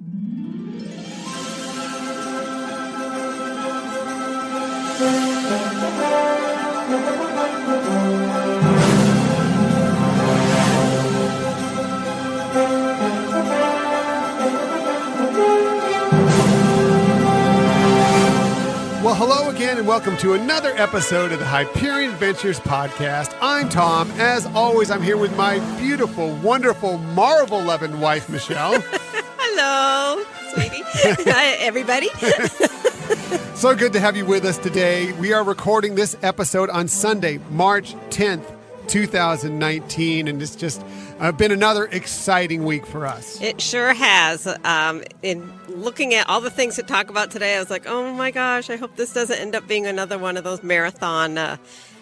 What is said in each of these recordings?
Well, hello again, and welcome to another episode of the Hyperion Adventures podcast. I'm Tom. As always, I'm here with my beautiful, wonderful, Marvel-loving wife, Michelle. Hello, sweetie. Hi, everybody. So good to have you with us today. We are recording this episode on Sunday, March 10th, 2019, and it's just been another exciting week for us. It sure has. In looking at all the things to talk about today, I was like, oh my gosh, I hope this doesn't end up being another one of those marathon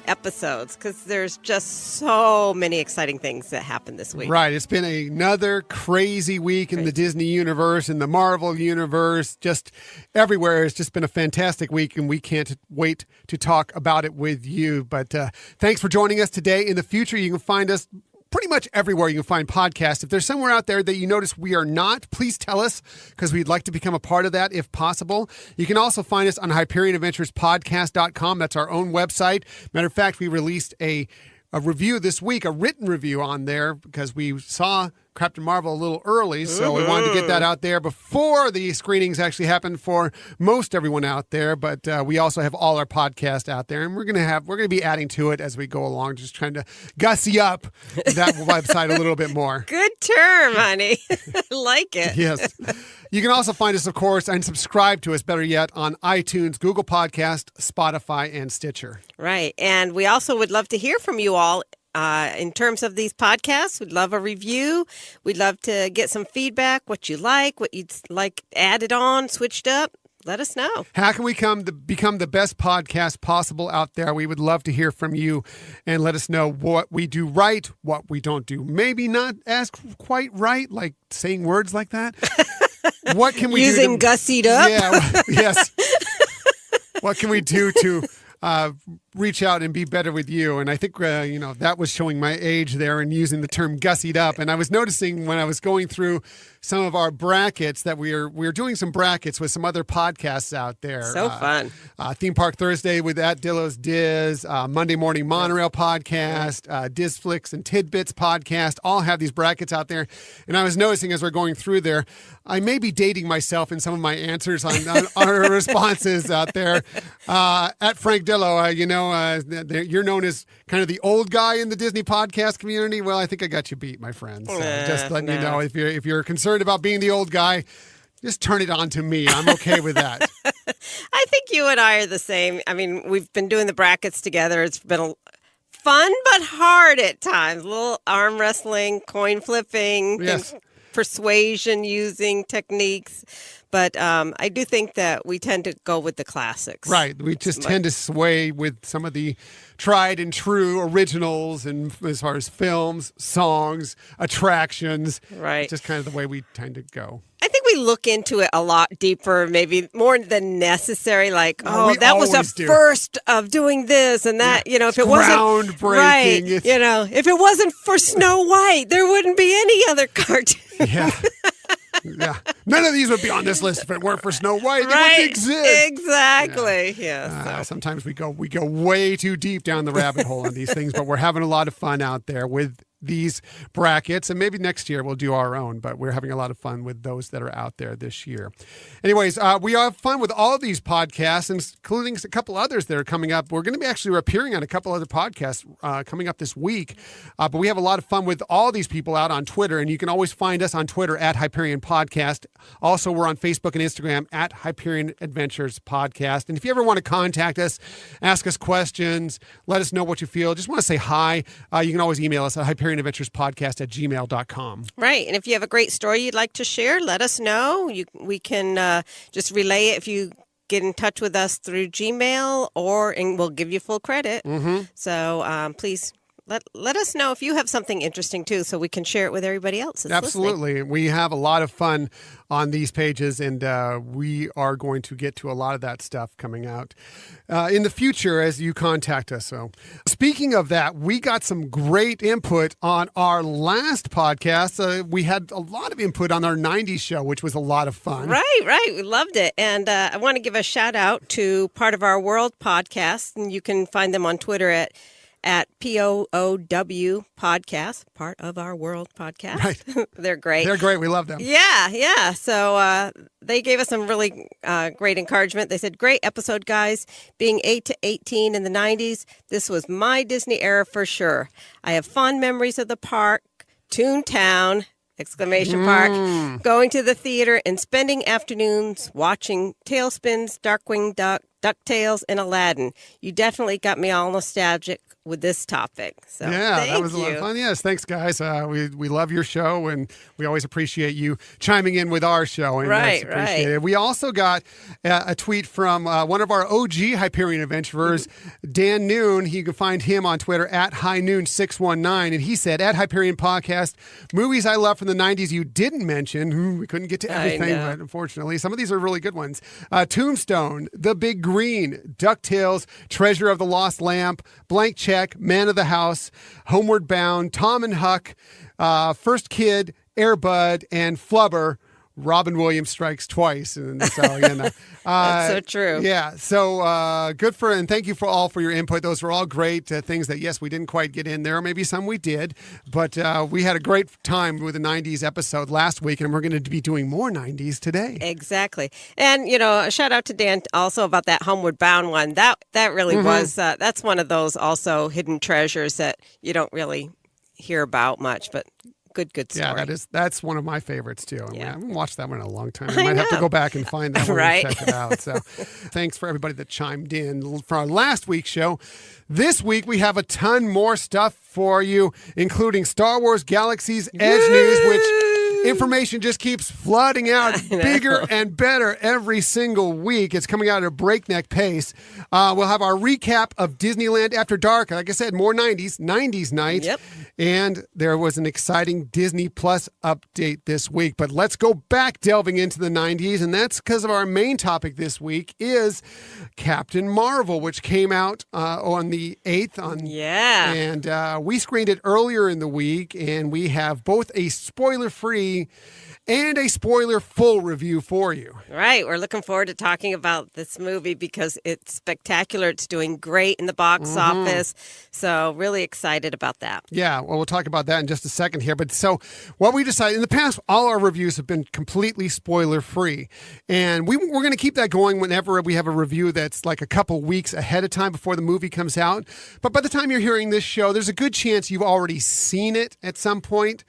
episodes, because there's just so many exciting things that happened this week. Right. It's been another crazy week in the Disney universe, in the Marvel universe, just everywhere. It's just been a fantastic week, and we can't wait to talk about it with you. But thanks for joining us today. In the future, you can find us pretty much everywhere you can find podcasts. If there's somewhere out there that you notice we are not, please tell us, because we'd like to become a part of that if possible. You can also find us on HyperionAdventuresPodcast.com. That's our own website. Matter of fact, we released a review this week, a written review on there, because we saw Captain Marvel a little early, so we wanted to get that out there before the screenings actually happened for most everyone out there. But we also have all our podcasts out there, and we're gonna be adding to it as we go along, just trying to gussy up that website a little bit more. Good term, honey. I like it. Yes. You can also find us, of course, and subscribe to us, better yet, on iTunes, Google Podcast, Spotify, and Stitcher. Right. And we also would love to hear from you all. In terms of these podcasts, we'd love a review. We'd love to get some feedback, what you like, what you'd like added on, switched up. Let us know. How can we become the best podcast possible out there? We would love to hear from you and let us know what we do right, what we don't do. Maybe not as quite right, like saying words like that. What can we do? Using gussied up? Yeah, yes. What can we do to reach out and be better with you? And I think, that was showing my age there and using the term gussied up. And I was noticing when I was going through some of our brackets that we are doing some brackets with some other podcasts out there. So fun. Theme Park Thursday with at Dillo's Diz, Monday Morning Monorail podcast, Dizflix and Tidbits podcast, all have these brackets out there. And I was noticing as we're going through there, I may be dating myself in some of my answers on our responses out there. At Frank Dillo, you're known as kind of the old guy in the Disney podcast community. Well, I think I got you beat, my friend. So just letting you know, if you're concerned about being the old guy, just turn it on to me. I'm okay with that. I think you and I are the same. I mean, we've been doing the brackets together. It's been fun but hard at times. A little arm wrestling, coin flipping, yes. Persuasion using techniques. But I do think that we tend to go with the classics. Right. We just tend to sway with some of the tried and true originals, and as far as films, songs, attractions. Right. Just kind of the way we tend to go. I think we look into it a lot deeper, maybe more than necessary. Like, that was a first of doing this and that. Yeah. If it wasn't groundbreaking, right, if it wasn't for Snow White, there wouldn't be any other cartoon. Yeah. Yeah, none of these would be on this list if it weren't for Snow White. Right. It wouldn't exist. Exactly. Yeah. Sometimes we go way too deep down the rabbit hole on these things, but we're having a lot of fun out there with these brackets, and maybe next year we'll do our own, but we're having a lot of fun with those that are out there this year. Anyways, we have fun with all of these podcasts, including a couple others that are coming up. We're going to be actually appearing on a couple other podcasts coming up this week, but we have a lot of fun with all these people out on Twitter, and you can always find us on Twitter at Hyperion Podcast. Also, we're on Facebook and Instagram at Hyperion Adventures Podcast. And if you ever want to contact us, ask us questions, let us know what you feel, just want to say hi, you can always email us at HyperionAdventuresPodcast@gmail.com. Right. And if you have a great story you'd like to share, let us know. We can just relay it if you get in touch with us through Gmail, and we'll give you full credit. Mm-hmm. So please let us know if you have something interesting too, so we can share it with everybody else. Absolutely. Listening. We have a lot of fun on these pages, and we are going to get to a lot of that stuff coming out in the future as you contact us. So speaking of that, we got some great input on our last podcast. We had a lot of input on our 90s show, which was a lot of fun. Right. We loved it. And I want to give a shout out to Part of Our World podcast, and you can find them on Twitter at POOW podcast, Part of Our World podcast. Right. They're great. They're great. We love them. Yeah. So they gave us some really great encouragement. They said, great episode, guys. Being 8 to 18 in the 90s, this was my Disney era for sure. I have fond memories of the park, Toontown, exclamation mark, going to the theater and spending afternoons watching Tailspins, Darkwing Duck, DuckTales, and Aladdin. You definitely got me all nostalgic with this topic. So yeah, that was a lot of fun. Yes, thanks, guys. We love your show, and we always appreciate you chiming in with our show. And right. We also got a tweet from one of our OG Hyperion adventurers, Dan Noon. You can find him on Twitter at HighNoon619, and he said, at Hyperion Podcast, movies I love from the 90s you didn't mention. We couldn't get to everything, but unfortunately, some of these are really good ones. Tombstone, The Big Green, DuckTales, Treasure of the Lost Lamp, Blank Check, Man of the House, Homeward Bound, Tom and Huck, First Kid, Air Bud, and Flubber. Robin Williams Strikes Twice. And so, that's so true. Yeah. So and thank you for your input. Those were all great things that, yes, we didn't quite get in there. Maybe some we did, but we had a great time with the 90s episode last week, and we're going to be doing more 90s today. Exactly. And, a shout out to Dan also about that Homeward Bound one. That really was, that's one of those also hidden treasures that you don't really hear about much, but good story. Yeah, that's one of my favorites too. I haven't watched that one in a long time. I might have to know. go back and find that one Right. and check it out. So thanks for everybody that chimed in for our last week's show. This week we have a ton more stuff for you, including Star Wars Galaxy's Edge news, which information just keeps flooding out bigger and better every single week. It's coming out at a breakneck pace. We'll have our recap of Disneyland After Dark. Like I said, more 90s night. Yep. And there was an exciting Disney Plus update this week. But let's go back delving into the 90s. And that's because of our main topic this week is Captain Marvel, which came out on the 8th. And we screened it earlier in the week. And we have both a spoiler-free and a spoiler-full review for you. Right. We're looking forward to talking about this movie because it's spectacular. It's doing great in the box office. So really excited about that. Yeah, well, we'll talk about that in just a second here. But so what we decided, in the past, all our reviews have been completely spoiler-free. And we're going to keep that going whenever we have a review that's like a couple weeks ahead of time before the movie comes out. But by the time you're hearing this show, there's a good chance you've already seen it at some point.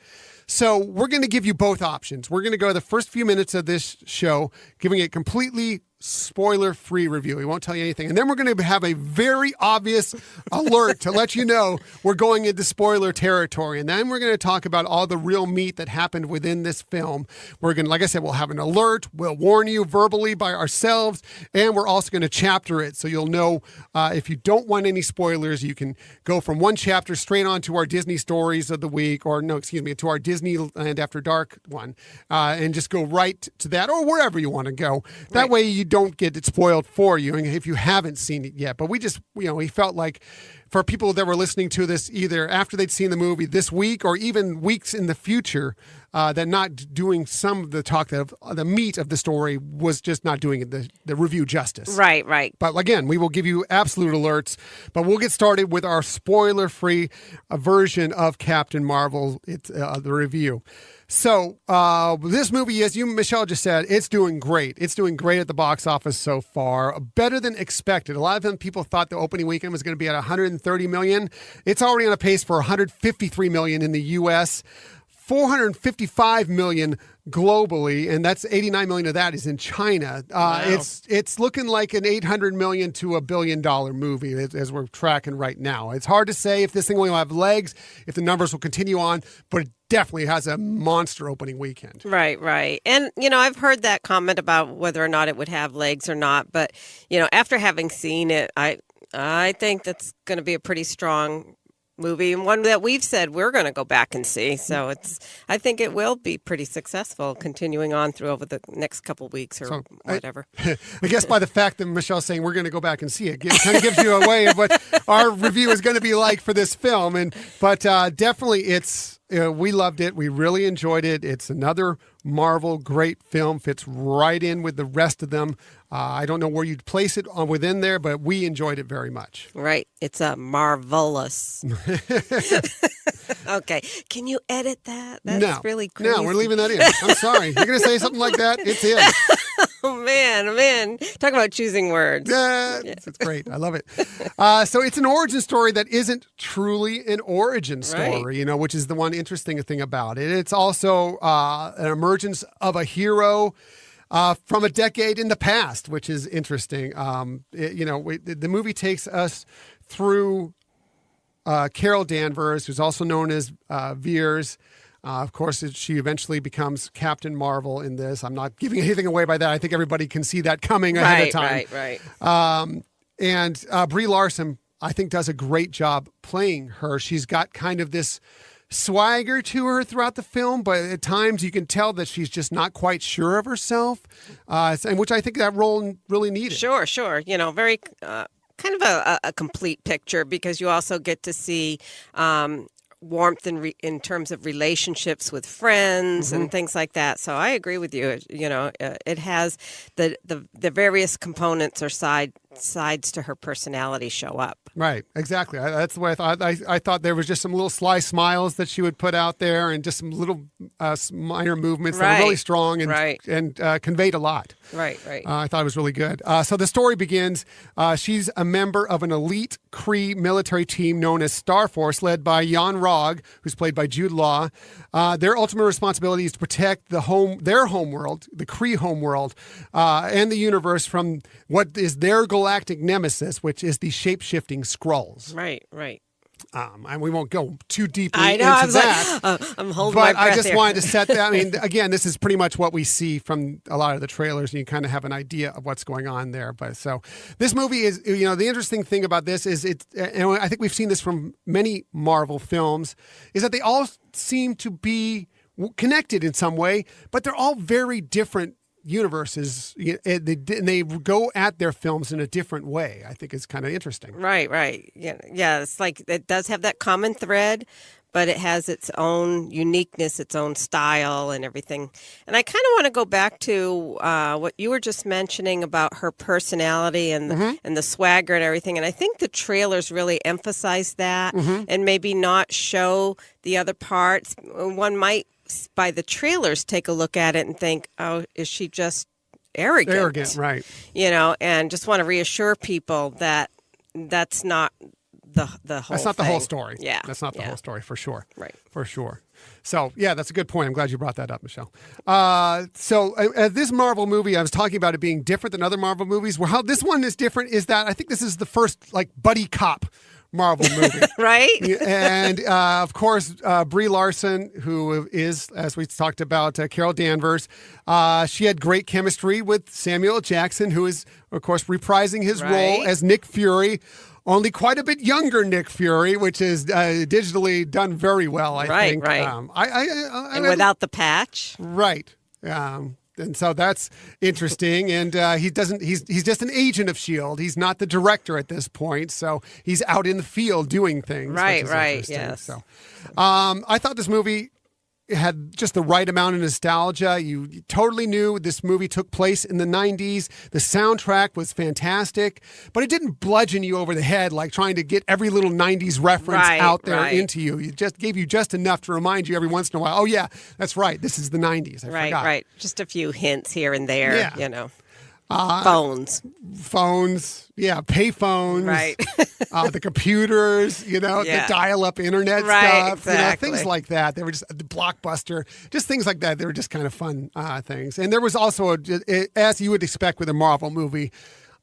So we're going to give you both options. We're going to go the first few minutes of this show giving it completely spoiler-free review. We won't tell you anything. And then we're going to have a very obvious alert to let you know we're going into spoiler territory. And then we're going to talk about all the real meat that happened within this film. We're going to, like I said, we'll have an alert. We'll warn you verbally by ourselves. And we're also going to chapter it. So you'll know if you don't want any spoilers, you can go from one chapter straight on to our Disney stories of the week, to our Disneyland After Dark one, and just go right to that or wherever you want to go. That way you don't get it spoiled for you if you haven't seen it yet. But we just, we felt like for people that were listening to this either after they'd seen the movie this week or even weeks in the future, that not doing some of the talk of the meat of the story was just not doing the review justice. Right. But again, we will give you absolute alerts, but we'll get started with our spoiler-free version of Captain Marvel, the review. So this movie, as Michelle just said, it's doing great. It's doing great at the box office so far, better than expected. A lot of them people thought the opening weekend was going to be at 130 million. It's already on a pace for 153 million in the U.S., 455 million globally, and that's 89 million of that is in China. Wow. It's looking like an 800 million to $1 billion movie as we're tracking right now. It's hard to say if this thing will have legs, if the numbers will continue on, but it definitely has a monster opening weekend. Right. And, I've heard that comment about whether or not it would have legs or not, but, after having seen it, I think that's going to be a pretty strong movie, and one that we've said we're going to go back and see. So I think it will be pretty successful continuing on through over the next couple weeks or whatever. I guess by the fact that Michelle's saying we're going to go back and see it, kind of gives you a way of what our review is going to be like for this film. But definitely we loved it. We really enjoyed it. It's another Marvel great film, fits right in with the rest of them. I don't know where you'd place it within there, but we enjoyed it very much. Right. It's a marvelous. Okay. Can you edit that? That's really crazy. No, we're leaving that in. I'm sorry. You're going to say something like that? It's in. Oh, man. Talk about choosing words. It's great. I love it. So it's an origin story that isn't truly an origin story, which is the one interesting thing about it. It's also an emergence of a hero from a decade in the past, which is interesting. The movie takes us through Carol Danvers, who's also known as Veers. Of course, she eventually becomes Captain Marvel in this. I'm not giving anything away by that. I think everybody can see that coming ahead of time. Right. And Brie Larson, I think, does a great job playing her. She's got kind of this swagger to her throughout the film, but at times you can tell that she's just not quite sure of herself, and which I think that role really needed. Sure. Very kind of a complete picture, because you also get to see warmth in terms of relationships with friends and things like that. So I agree with you. It has the various components or sides to her personality show up. Right, exactly. That's the way I thought. I thought there was just some little sly smiles that she would put out there, and just some little minor movements that were really strong and conveyed a lot. Right. I thought it was really good. So the story begins. She's a member of an elite Kree military team known as Star Force, led by Jan Rog, who's played by Jude Law. Their ultimate responsibility is to protect their home world, the Kree home world, and the universe from what is their galactic nemesis, which is the shape-shifting Skrulls. Right. And we won't go too deeply into that. I'm holding my breath. But I just here. wanted to set that. I mean, again, this is pretty much what we see from a lot of the trailers, and you kind of have an idea of what's going on there. But so this movie is, the interesting thing about this is and I think we've seen this from many Marvel films, is that they all seem to be connected in some way, but they're all very different universes, and they go at their films in a different way. I think it's kind of interesting. Right. Yeah. It's like it does have that common thread, but it has its own uniqueness, its own style, and everything. And I kind of want to go back to what you were just mentioning about her personality and the swagger and everything. And I think the trailers really emphasize that, and maybe not show the other parts. One might, by the trailers, take a look at it and think, oh, is she just arrogant, right? And just want to reassure people that that's not the whole That's not thing. the whole story. Yeah. That's not the whole story, for sure. Right. For sure. So, yeah, that's a good point. I'm glad you brought that up, Michelle. This Marvel movie, I was talking about it being different than other Marvel movies. Well, how this one is different is that I think this is the first, buddy cop Marvel movie. Right? And, of course, Brie Larson, who is, as we talked about, Carol Danvers, she had great chemistry with Samuel L. Jackson, who is, of course, reprising his role as Nick Fury. Only quite a bit younger Nick Fury, which is digitally done very well, I think. Right. And without the patch. Right. And so that's interesting. And he's just an agent of S.H.I.E.L.D. He's not the director at this point. So he's out in the field doing things. Right. Yes. So I thought this movie had just the right amount of nostalgia. You totally knew this movie took place in the 90s. The soundtrack was fantastic, but it didn't bludgeon you over the head like trying to get every little 90s reference out there into you. It just gave you just enough to remind you every once in a while, oh yeah, that's right, this is the 90s. I forgot. Right. Just a few hints here and there, Phones, yeah, pay phones, right? The computers, the dial-up internet stuff, exactly. Things like that. They were just the Blockbuster, just things like that. They were just kind of fun things. And there was also, as you would expect with a Marvel movie,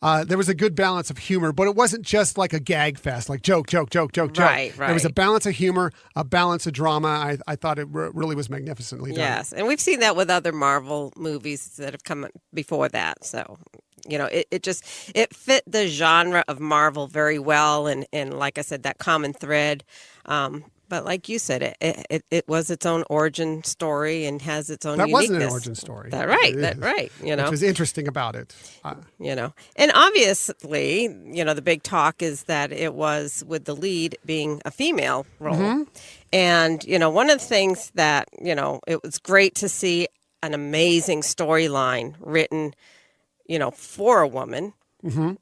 there was a good balance of humor, but it wasn't just like a gag fest, like joke. Right. There was a balance of humor, a balance of drama. I thought it really was magnificently done. Yes, and we've seen that with other Marvel movies that have come before that. So, it fit the genre of Marvel very well, and like I said, that common thread. But like you said, it was its own origin story and has its own uniqueness. That wasn't an origin story. That's right. Which is interesting about it. And obviously, the big talk is that it was with the lead being a female role. Mm-hmm. And, one of the things that, it was great to see an amazing storyline written, for a woman. Mm-hmm.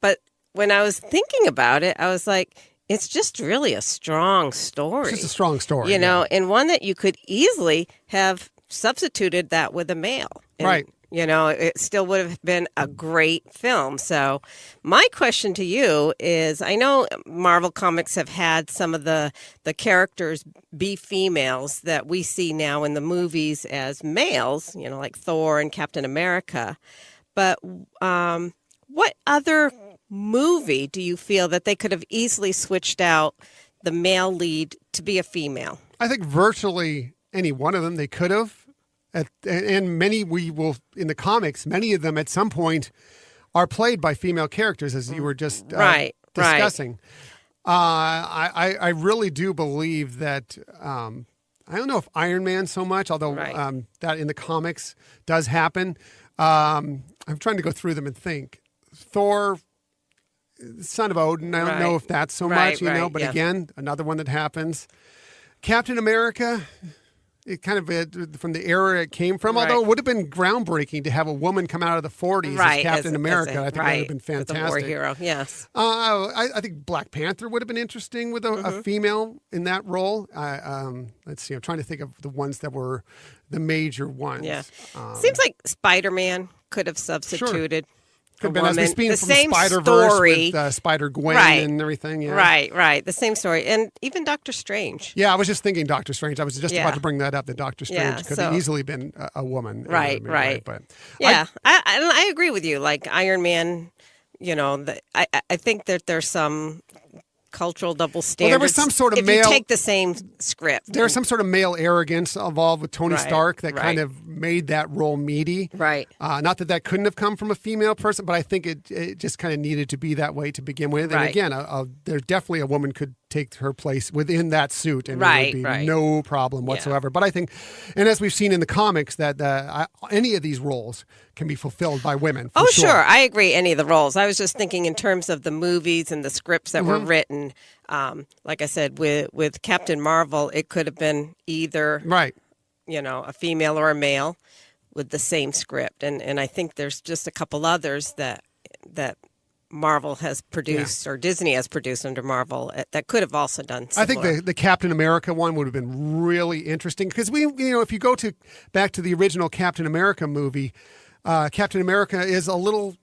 But when I was thinking about it, I was like, it's just really a strong story. It's just a strong story. And one that you could easily have substituted that with a male. And, right. It still would have been a great film. So my question to you is, I know Marvel Comics have had some of the characters be females that we see now in the movies as males, like Thor and Captain America. But what other movie do you feel that they could have easily switched out the male lead to be a female? I think virtually any one of them they could have. And many we will, in the comics, many of them at some point are played by female characters, as you were just discussing. Right. I really do believe that, I don't know if Iron Man so much, although that in the comics does happen. I'm trying to go through them and think. Thor, son of Odin, I don't know if that's so much, but again, another one that happens. Captain America, it kind of from the era it came from, although it would have been groundbreaking to have a woman come out of the 40s as Captain America. I think that would have been fantastic. As a war hero, yes. I think Black Panther would have been interesting with a female in that role. Let's see, I'm trying to think of the ones that were the major ones. Yeah. Seems like Spider-Man could have substituted. Sure. Could have been, as the from same Spider-Verse story with Spider-Gwen and everything. Yeah. Right. The same story. And even Doctor Strange. Yeah, I was just thinking Doctor Strange. I was just about to bring that up, that Doctor Strange could have easily been a woman. Right. But I agree with you. Like Iron Man, I think that there's some cultural double standards. Well, there was some sort of if you take the same script. There was some sort of male arrogance involved with Tony Stark that kind of made that role meaty. Right. Not that couldn't have come from a female person, but I think it just kind of needed to be that way to begin with. And again, there's definitely a woman could take her place within that suit, and it would be no problem whatsoever. But I think, and as we've seen in the comics, that any of these roles can be fulfilled by women. Sure. I agree. Any of the roles. I was just thinking in terms of the movies and the scripts that were written. Like I said, with Captain Marvel, it could have been either a female or a male with the same script, and I think there's just a couple others that Marvel has produced or Disney has produced under Marvel that could have also done similar. I think the Captain America one would have been really interesting because if you go back to the original Captain America movie, Captain America is a little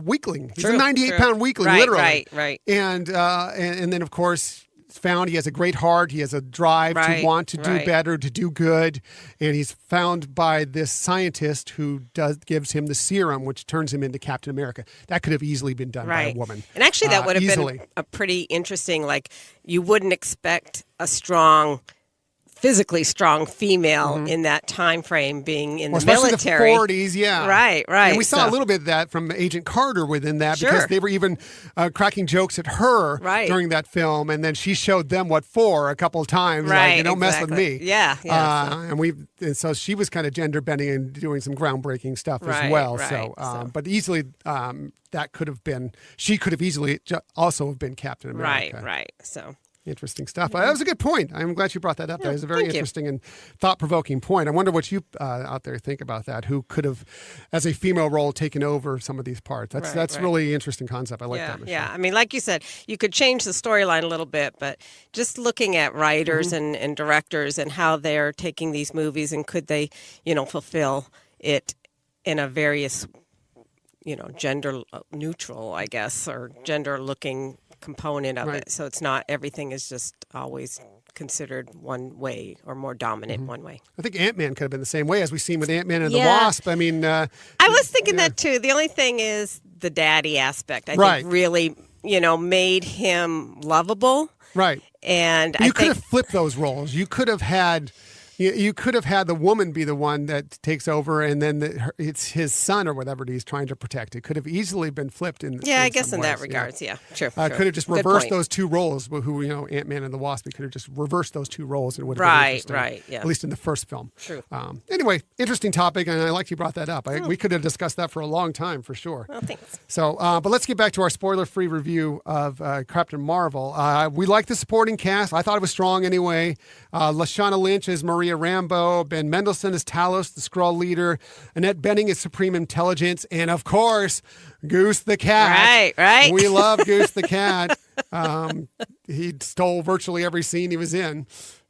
weakling. He's a 98-pound weakling, literally. Right. And then, of course, found he has a great heart. He has a drive to want to do better, to do good. And he's found by this scientist who gives him the serum, which turns him into Captain America. That could have easily been done by a woman. And actually, that would have been a pretty interesting, you wouldn't expect a physically strong female in that time frame being in the military. The 40s, Right. And we saw a little bit of that from Agent Carter within that because they were even cracking jokes at her during that film, and then she showed them what for a couple of times. Right, don't mess with me. Yeah. And so she was kind of gender bending and doing some groundbreaking stuff as well. But easily that could have been. She could have easily also have been Captain America. Right. So. Interesting stuff. That was a good point. I'm glad you brought that up. That was a very interesting and thought-provoking point. I wonder what you out there think about that. Who could have, as a female role, taken over some of these parts? That's really interesting concept. I like that, Michelle. Yeah, I mean, like you said, you could change the storyline a little bit, but just looking at writers and directors and how they're taking these movies and could they, fulfill it in a various, gender neutral, I guess, or gender looking component of it. So it's not everything is just always considered one way or more dominant one way. I think Ant-Man could have been the same way as we've seen with Ant-Man and the Wasp. I mean, I was thinking that too. The only thing is the daddy aspect. I think really, made him lovable. Right. And you could have flipped those roles. You could have had You could have had the woman be the one that takes over, and then it's his son or whatever he's trying to protect. It could have easily been flipped. I guess in that regards, yeah. True. Could have just reversed those two roles. Who Ant-Man and the Wasp. We could have just reversed those two roles, and it would have been interesting. Right. Yeah. At least in the first film. True. Anyway, interesting topic, and I like you brought that up. We could have discussed that for a long time, for sure. Well, thanks. So, but let's get back to our spoiler-free review of Captain Marvel. We like the supporting cast. I thought it was strong anyway. Lashana Lynch as Maria Rambeau, Ben Mendelsohn as Talos, the Skrull leader, Annette Bening as Supreme Intelligence, and of course, Goose the cat. Right. We love Goose the cat. He stole virtually every scene he was in.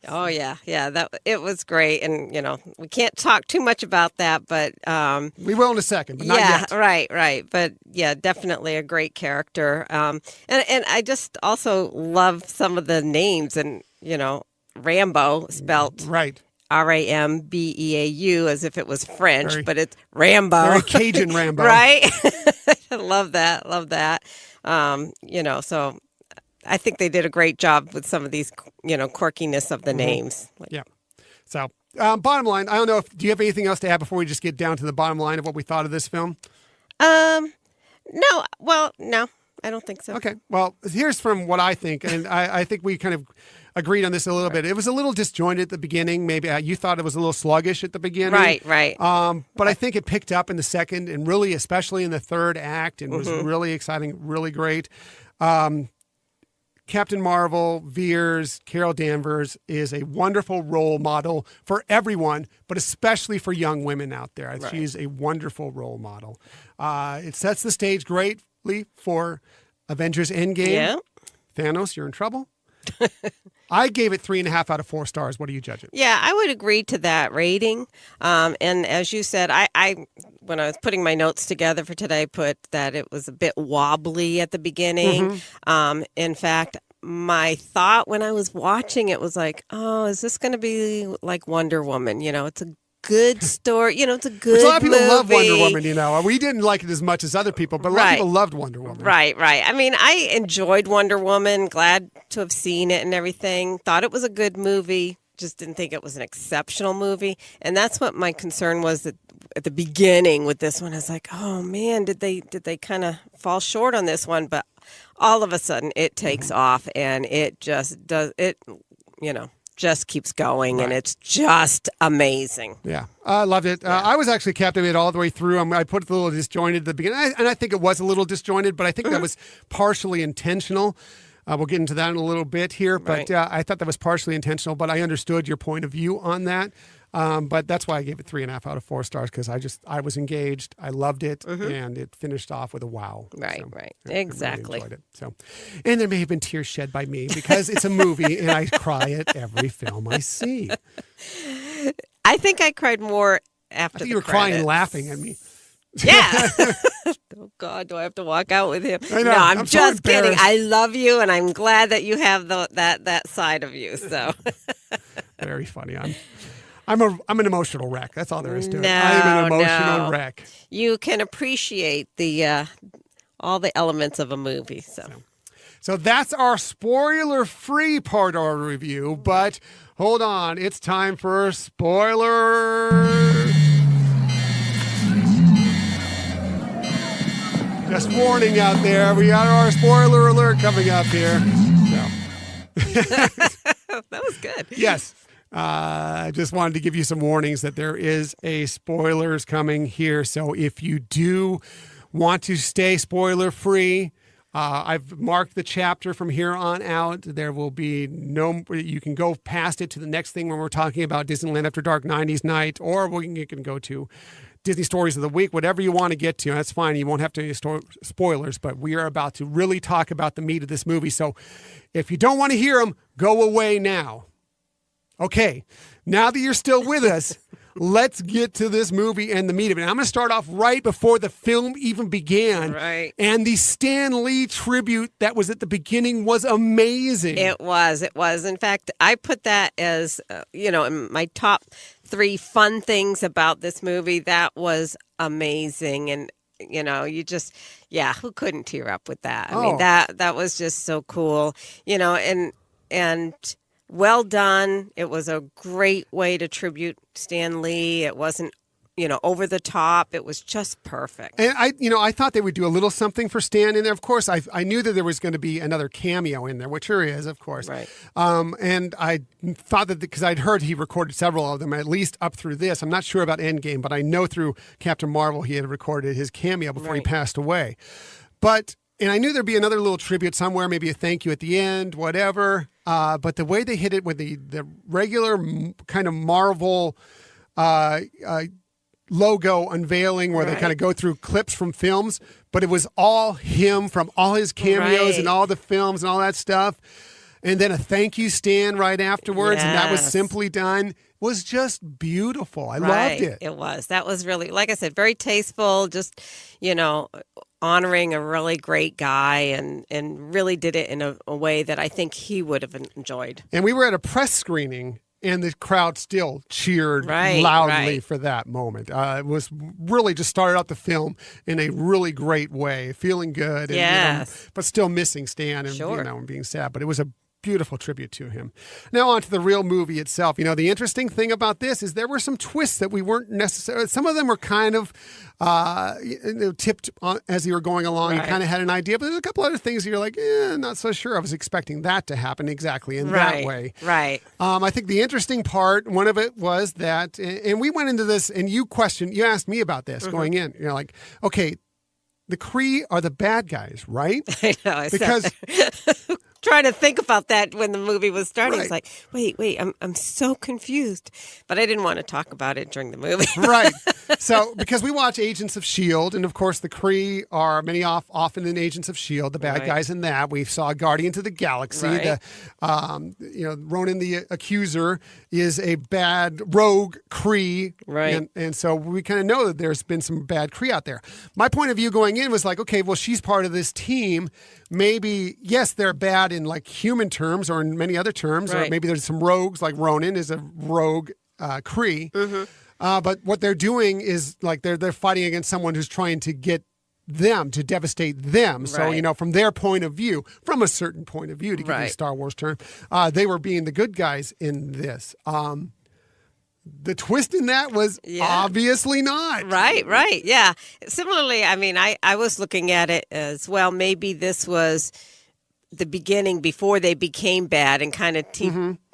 Oh yeah. It was great, and we can't talk too much about that, but we will in a second, but not yet. Right. But yeah, definitely a great character. And I just also love some of the names, and Rambo spelt right. Rambeau, as if it was French, but it's Rambo. Very Cajun Rambo. Right? I love that. So I think they did a great job with some of these, quirkiness of the names. Yeah. So, bottom line, I don't know do you have anything else to add before we just get down to the bottom line of what we thought of this film? No. Well, no, I don't think so. Okay. Well, here's from what I think, and I think we kind of agreed on this a little bit. It was a little disjointed at the beginning. Maybe you thought it was a little sluggish at the beginning. Right. But I think it picked up in the second, and really, especially in the third act, and was really exciting, really great. Captain Marvel, Veers, Carol Danvers is a wonderful role model for everyone, but especially for young women out there. Right. She's a wonderful role model. It sets the stage greatly for Avengers Endgame. Yeah. Thanos, you're in trouble. I gave it 3.5 out of 4 stars. What do you judge it? Yeah, I would agree to that rating. And as you said, I when I was putting my notes together for today, put that it was a bit wobbly at the beginning. In fact, my thought when I was watching it was like, oh, is this going to be like Wonder Woman? It's a good story. It's a good movie. A lot of people love Wonder Woman, We didn't like it as much as other people, but a lot of people loved Wonder Woman. Right. I mean, I enjoyed Wonder Woman. Glad to have seen it and everything. Thought it was a good movie. Just didn't think it was an exceptional movie. And that's what my concern was at the beginning with this one. I was like, oh, man, did they kind of fall short on this one? But all of a sudden it takes off, and it just does it, just keeps going, and it's just amazing. Yeah, I loved it. I was actually captivated all the way through. I put it a little disjointed at the beginning, and I think it was a little disjointed, but I think that was partially intentional. We'll get into that in a little bit here, but I thought that was partially intentional, but I understood your point of view on that. But that's why I gave it 3.5 out of 4 stars, because I was engaged. I loved it, and it finished off with a wow. Right. Exactly. I really enjoyed it. So, and there may have been tears shed by me because it's a movie, and I cry at every film I see. I think I cried more after. I think you were crying and laughing at me. Yeah. Oh God, do I have to walk out with him? I know. No, I'm just so kidding. I love you, and I'm glad that you have that side of you. So very funny. I'm an emotional wreck. That's all there is to it. No, I'm an emotional wreck. You can appreciate the all the elements of a movie. So that's our spoiler-free part of our review. But hold on, it's time for spoilers. Just warning out there, we got our spoiler alert coming up here. That was good. Yes. I just wanted to give you some warnings that there is a spoilers coming here. So if you do want to stay spoiler free, I've marked the chapter from here on out. There will be you can go past it to the next thing when we're talking about Disneyland After Dark 90s Night, or you can go to Disney Stories of the Week, whatever you want to get to. That's fine. You won't have to spoilers, but we are about to really talk about the meat of this movie. So if you don't want to hear them, go away now. Okay, now that you're still with us, let's get to this movie and the meat of it. I'm going to start off right before the film even began. Right. And the Stan Lee tribute that was at the beginning was amazing. It was. In fact, I put that as, in my top 3 fun things about this movie. That was amazing. And, you just, who couldn't tear up with that? I mean, that was just so cool, and well done. It was a great way to tribute Stan Lee. It wasn't, over the top. It was just perfect. And I thought they would do a little something for Stan in there. Of course, I knew that there was going to be another cameo in there, which there is, of course. Right. And I thought that because I'd heard he recorded several of them, at least up through this. I'm not sure about Endgame, but I know through Captain Marvel he had recorded his cameo before he passed away. And I knew there'd be another little tribute somewhere, maybe a thank you at the end, whatever. But the way they hit it with the regular kind of Marvel logo unveiling where they kind of go through clips from films, but it was all him from all his cameos and all the films and all that stuff. And then a thank you stand right afterwards. And that was simply done. Was just beautiful. I loved it. It was. That was really, like I said, very tasteful, just, honoring a really great guy and really did it in a way that I think he would have enjoyed. And we were at a press screening, and the crowd still cheered loudly for that moment. It was really just started out the film in a really great way, feeling good, and, but still missing Stan and, and being sad. But it was a beautiful tribute to him. Now on to the real movie itself. The interesting thing about this is there were some twists that we weren't necessarily, some of them were kind of tipped on as you were going along. You kind of had an idea, but there's a couple other things you're like, not so sure. I was expecting that to happen exactly in that way. Right. I think the interesting part, one of it was that, and we went into this and you asked me about this going in. You're like, okay, the Kree are the bad guys, right? I know. Because trying to think about that when the movie was starting. It's like, wait, I'm so confused. But I didn't want to talk about it during the movie. Right. So, because we watch Agents of S.H.I.E.L.D., and of course the Kree are often in Agents of S.H.I.E.L.D., the bad guys in that. We saw Guardians of the Galaxy. Ronan the Accuser is a bad rogue Kree. Right. And so we kind of know that there's been some bad Kree out there. My point of view going in was like, okay, well, she's part of this team. Maybe, yes, they're bad in like human terms or in many other terms, or maybe there's some rogues, like Ronan is a rogue Kree. But what they're doing is like they're fighting against someone who's trying to get them, to devastate them. So, from their point of view, from a certain point of view, to give you a Star Wars term, they were being the good guys in this. The twist in that was obviously not. Right. Yeah. Similarly, I mean, I was looking at it as well. Maybe this was the beginning before they became bad and kind of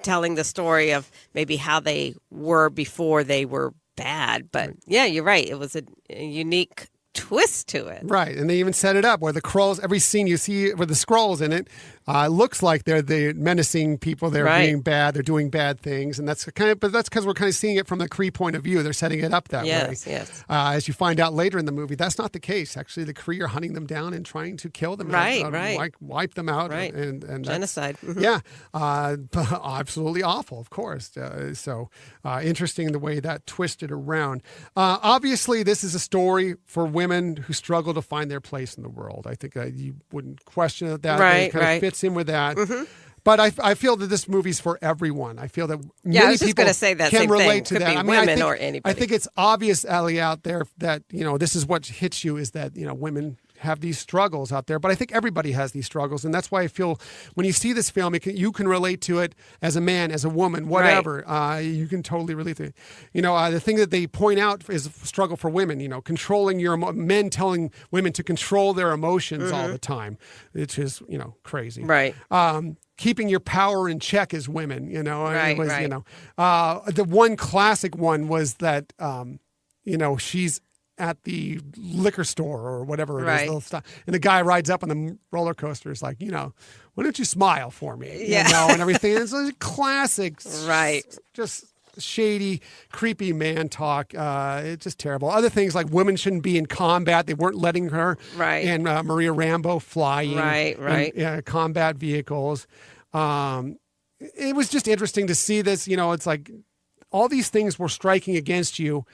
telling the story of maybe how they were before they were bad. But yeah, you're right. It was a unique twist to it. Right. And they even set it up where the Skrulls, every scene you see with the Skrulls in it, looks like they're the menacing people. They're being bad. They're doing bad things. And that's because we're kind of seeing it from the Kree point of view. They're setting it up that way. Yes. As you find out later in the movie, that's not the case. Actually, the Kree are hunting them down and trying to kill them. Wipe them out. Right. And genocide. Yeah. Absolutely awful, of course. So interesting the way that twisted around. Obviously, this is a story for women who struggle to find their place in the world. I think you wouldn't question that. It kind of fits in with that. But I feel that this movie's for everyone. I feel that many people can relate to that. Or anybody. I think it's obvious, Ellie, out there that, this is what hits you is that, women have these struggles out there. But I think everybody has these struggles. And that's why I feel when you see this film, you can relate to it as a man, as a woman, whatever. You can totally relate to it. The thing that they point out is a struggle for women, controlling men telling women to control their emotions all the time, which is, crazy. Right. Keeping your power in check as women, the one classic one was that, she's at the liquor store or whatever it is. And the guy rides up on the roller coaster. Is like, why don't you smile for me? And everything. It's a classic. Right. Just shady, creepy man talk. It's just terrible. Other things like women shouldn't be in combat. They weren't letting her and Maria Rambo flying. In, combat vehicles. It was just interesting to see this. It's like all these things were striking against you,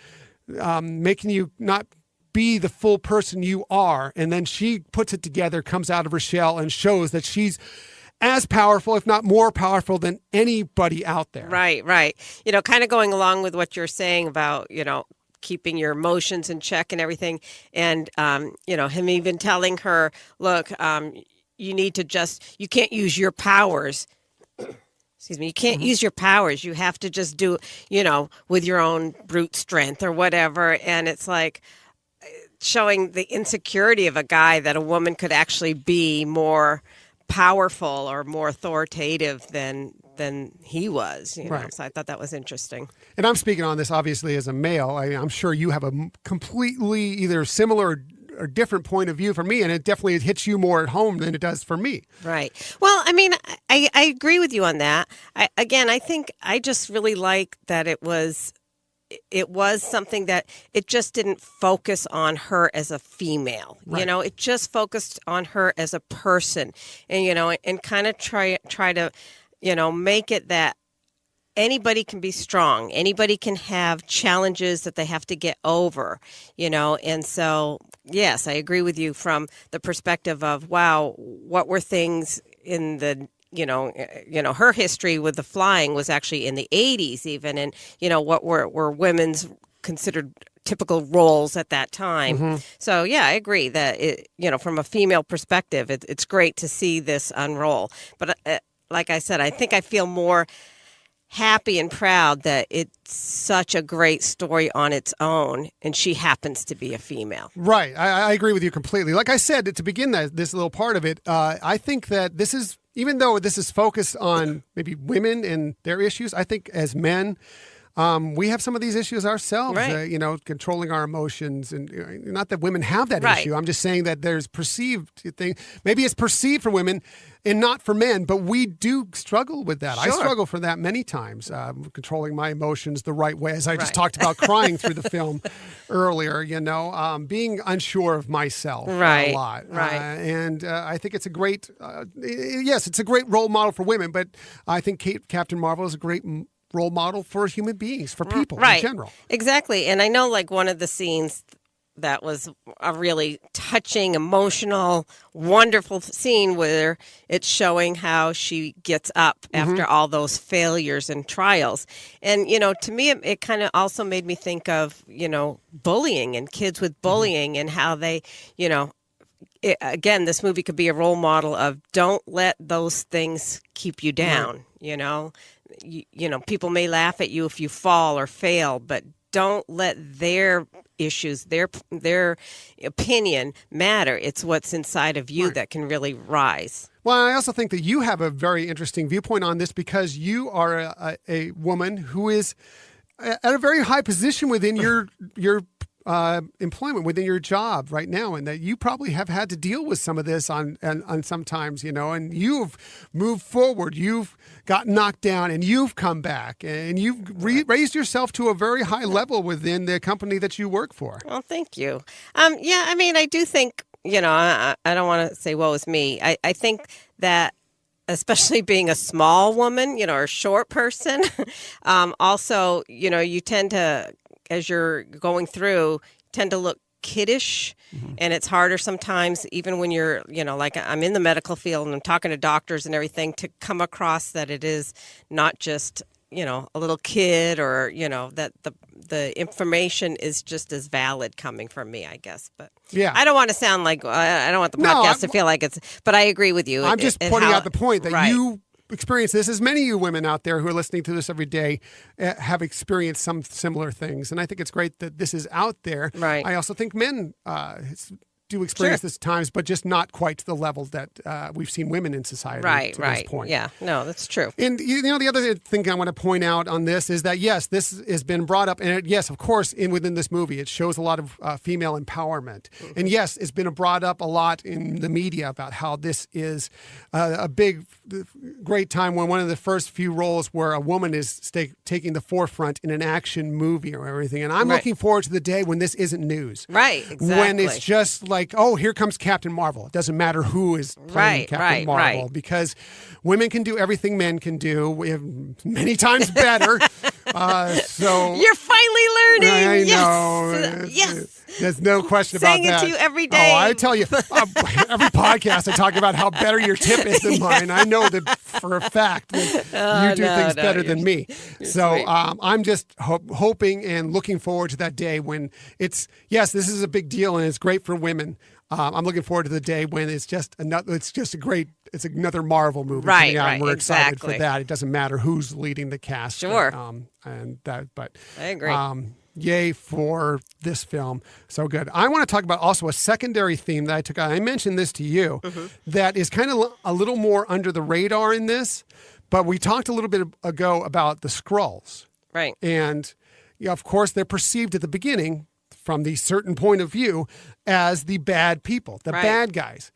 making you not be the full person you are. And then she puts it together, comes out of her shell and shows that she's as powerful, if not more powerful than anybody out there. Right. Kind of going along with what you're saying about, keeping your emotions in check and everything. And, him even telling her, look, you need to you can't use your powers excuse me, you can't use your powers. You have to just do, with your own brute strength or whatever. And it's like showing the insecurity of a guy that a woman could actually be more powerful or more authoritative than he was. Right. So I thought that was interesting. And I'm speaking on this obviously as a male. I'm sure you have a completely either similar or different point of view from me, and it definitely hits you more at home than it does for me. Right. Well, I mean, I agree with you on that. I think I just really like that it was something that it just didn't focus on her as a female. Right. It just focused on her as a person, and and kind of try to make it that anybody can be strong. Anybody can have challenges that they have to get over, and so, yes, I agree with you from the perspective of, wow, what were things in the, her history with the flying was actually in the 80s even, and, what were women's considered typical roles at that time. So, yeah, I agree that, from a female perspective, it's great to see this unroll. But like I said, I think I feel more happy and proud that it's such a great story on its own, and she happens to be a female. Right. I agree with you completely. Like I said, to begin this little part of it, I think that this is, even though this is focused on maybe women and their issues, I think as men, we have some of these issues ourselves, right. Controlling our emotions. And not that women have that right. issue. I'm just saying that there's perceived thing. Maybe it's perceived for women and not for men, but we do struggle with that. Sure. I struggle for that many times, controlling my emotions the right way, as I just right. talked about crying through the film earlier, being unsure of myself right. a lot. Right. And I think it's a great, it's a great role model for women, but I think Captain Marvel is a great role model for human beings, for people right. in general. Exactly. And I know, like, one of the scenes that was a really touching, emotional, wonderful scene where it's showing how she gets up after all those failures and trials. And, to me, it kind of also made me think of, bullying and kids with bullying and how they, again, this movie could be a role model of don't let those things keep you down, people may laugh at you if you fall or fail, but don't let their issues, their opinion matter. It's what's inside of you that can really rise. Well, I also think that you have a very interesting viewpoint on this because you are a woman who is at a very high position within your employment, within your job right now, and that you probably have had to deal with some of this on sometimes, and you've moved forward, you've gotten knocked down, and you've come back, and you've raised yourself to a very high level within the company that you work for. Well, thank you. I do think, I don't want to say woe is me. I think that especially being a small woman, or a short person, also, you tend to, as you're going through, tend to look kiddish, and it's harder sometimes, even when you're, like I'm in the medical field and I'm talking to doctors and everything, to come across that it is not just, a little kid, or, that the information is just as valid coming from me, I guess. But yeah, I don't want to sound like, I don't want the podcast to feel like it's, but I agree with you. I'm just pointing out the point that right. you experience this, as many of you women out there who are listening to this every day have experienced some similar things. And I think it's great that this is out there. Right. I also think men do experience this at times, but just not quite to the level that we've seen women in society to this point. Yeah, no, that's true. And, the other thing I want to point out on this is that, yes, this has been brought up. And yes, of course, within this movie, it shows a lot of female empowerment. And yes, it's been brought up a lot in the media about how this is a great time when one of the first few roles where a woman is taking the forefront in an action movie or everything. And I'm looking forward to the day when this isn't news. Right, exactly. When it's just like, oh, here comes Captain Marvel. It doesn't matter who is playing Captain Marvel, because women can do everything men can do. We have many times better. So you're finally learning. I know. Know. Yes. There's no question about Saying that. Saying it to you every day. Oh, I tell you, every podcast I talk about how better your tip is than mine. I know that for a fact that you do things better than me. So I'm just hoping and looking forward to that day when this is a big deal and it's great for women. I'm looking forward to the day when it's just another Marvel movie Right, coming out, and we're excited exactly. for that. It doesn't matter who's leading the cast. Sure. But I agree. Yay for this film. So good. I want to talk about also a secondary theme that I took. I mentioned this to you that is kind of a little more under the radar in this, but we talked a little bit ago about the Skrulls. Right. And of course, they're perceived at the beginning from the certain point of view as the bad people, the bad guys.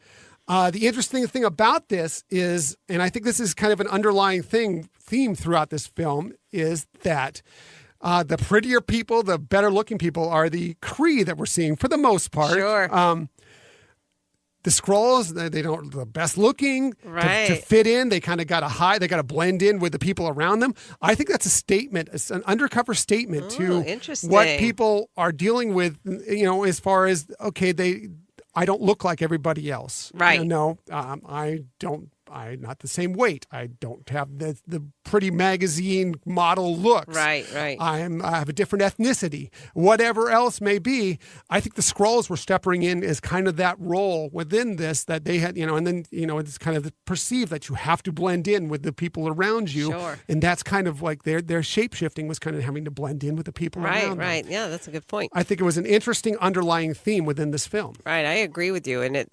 The interesting thing about this is, and I think this is kind of an underlying theme throughout this film, is that the prettier people, the better looking people are the Kree that we're seeing for the most part. Sure. The Skrulls, they don't the best looking to fit in. They kind of got to hide. They got to blend in with the people around them. I think that's a statement. It's an undercover statement to what people are dealing with. As far as I don't look like everybody else. Right. I don't. I'm not the same weight. I don't have the pretty magazine model looks. Right. I have a different ethnicity. Whatever else may be, I think the Skrulls were stepping in as kind of that role within this that they had, and then, it's kind of perceived that you have to blend in with the people around you. Sure. And that's kind of like their shape-shifting was kind of having to blend in with the people around them. Right. Yeah, that's a good point. I think it was an interesting underlying theme within this film. Right. I agree with you. And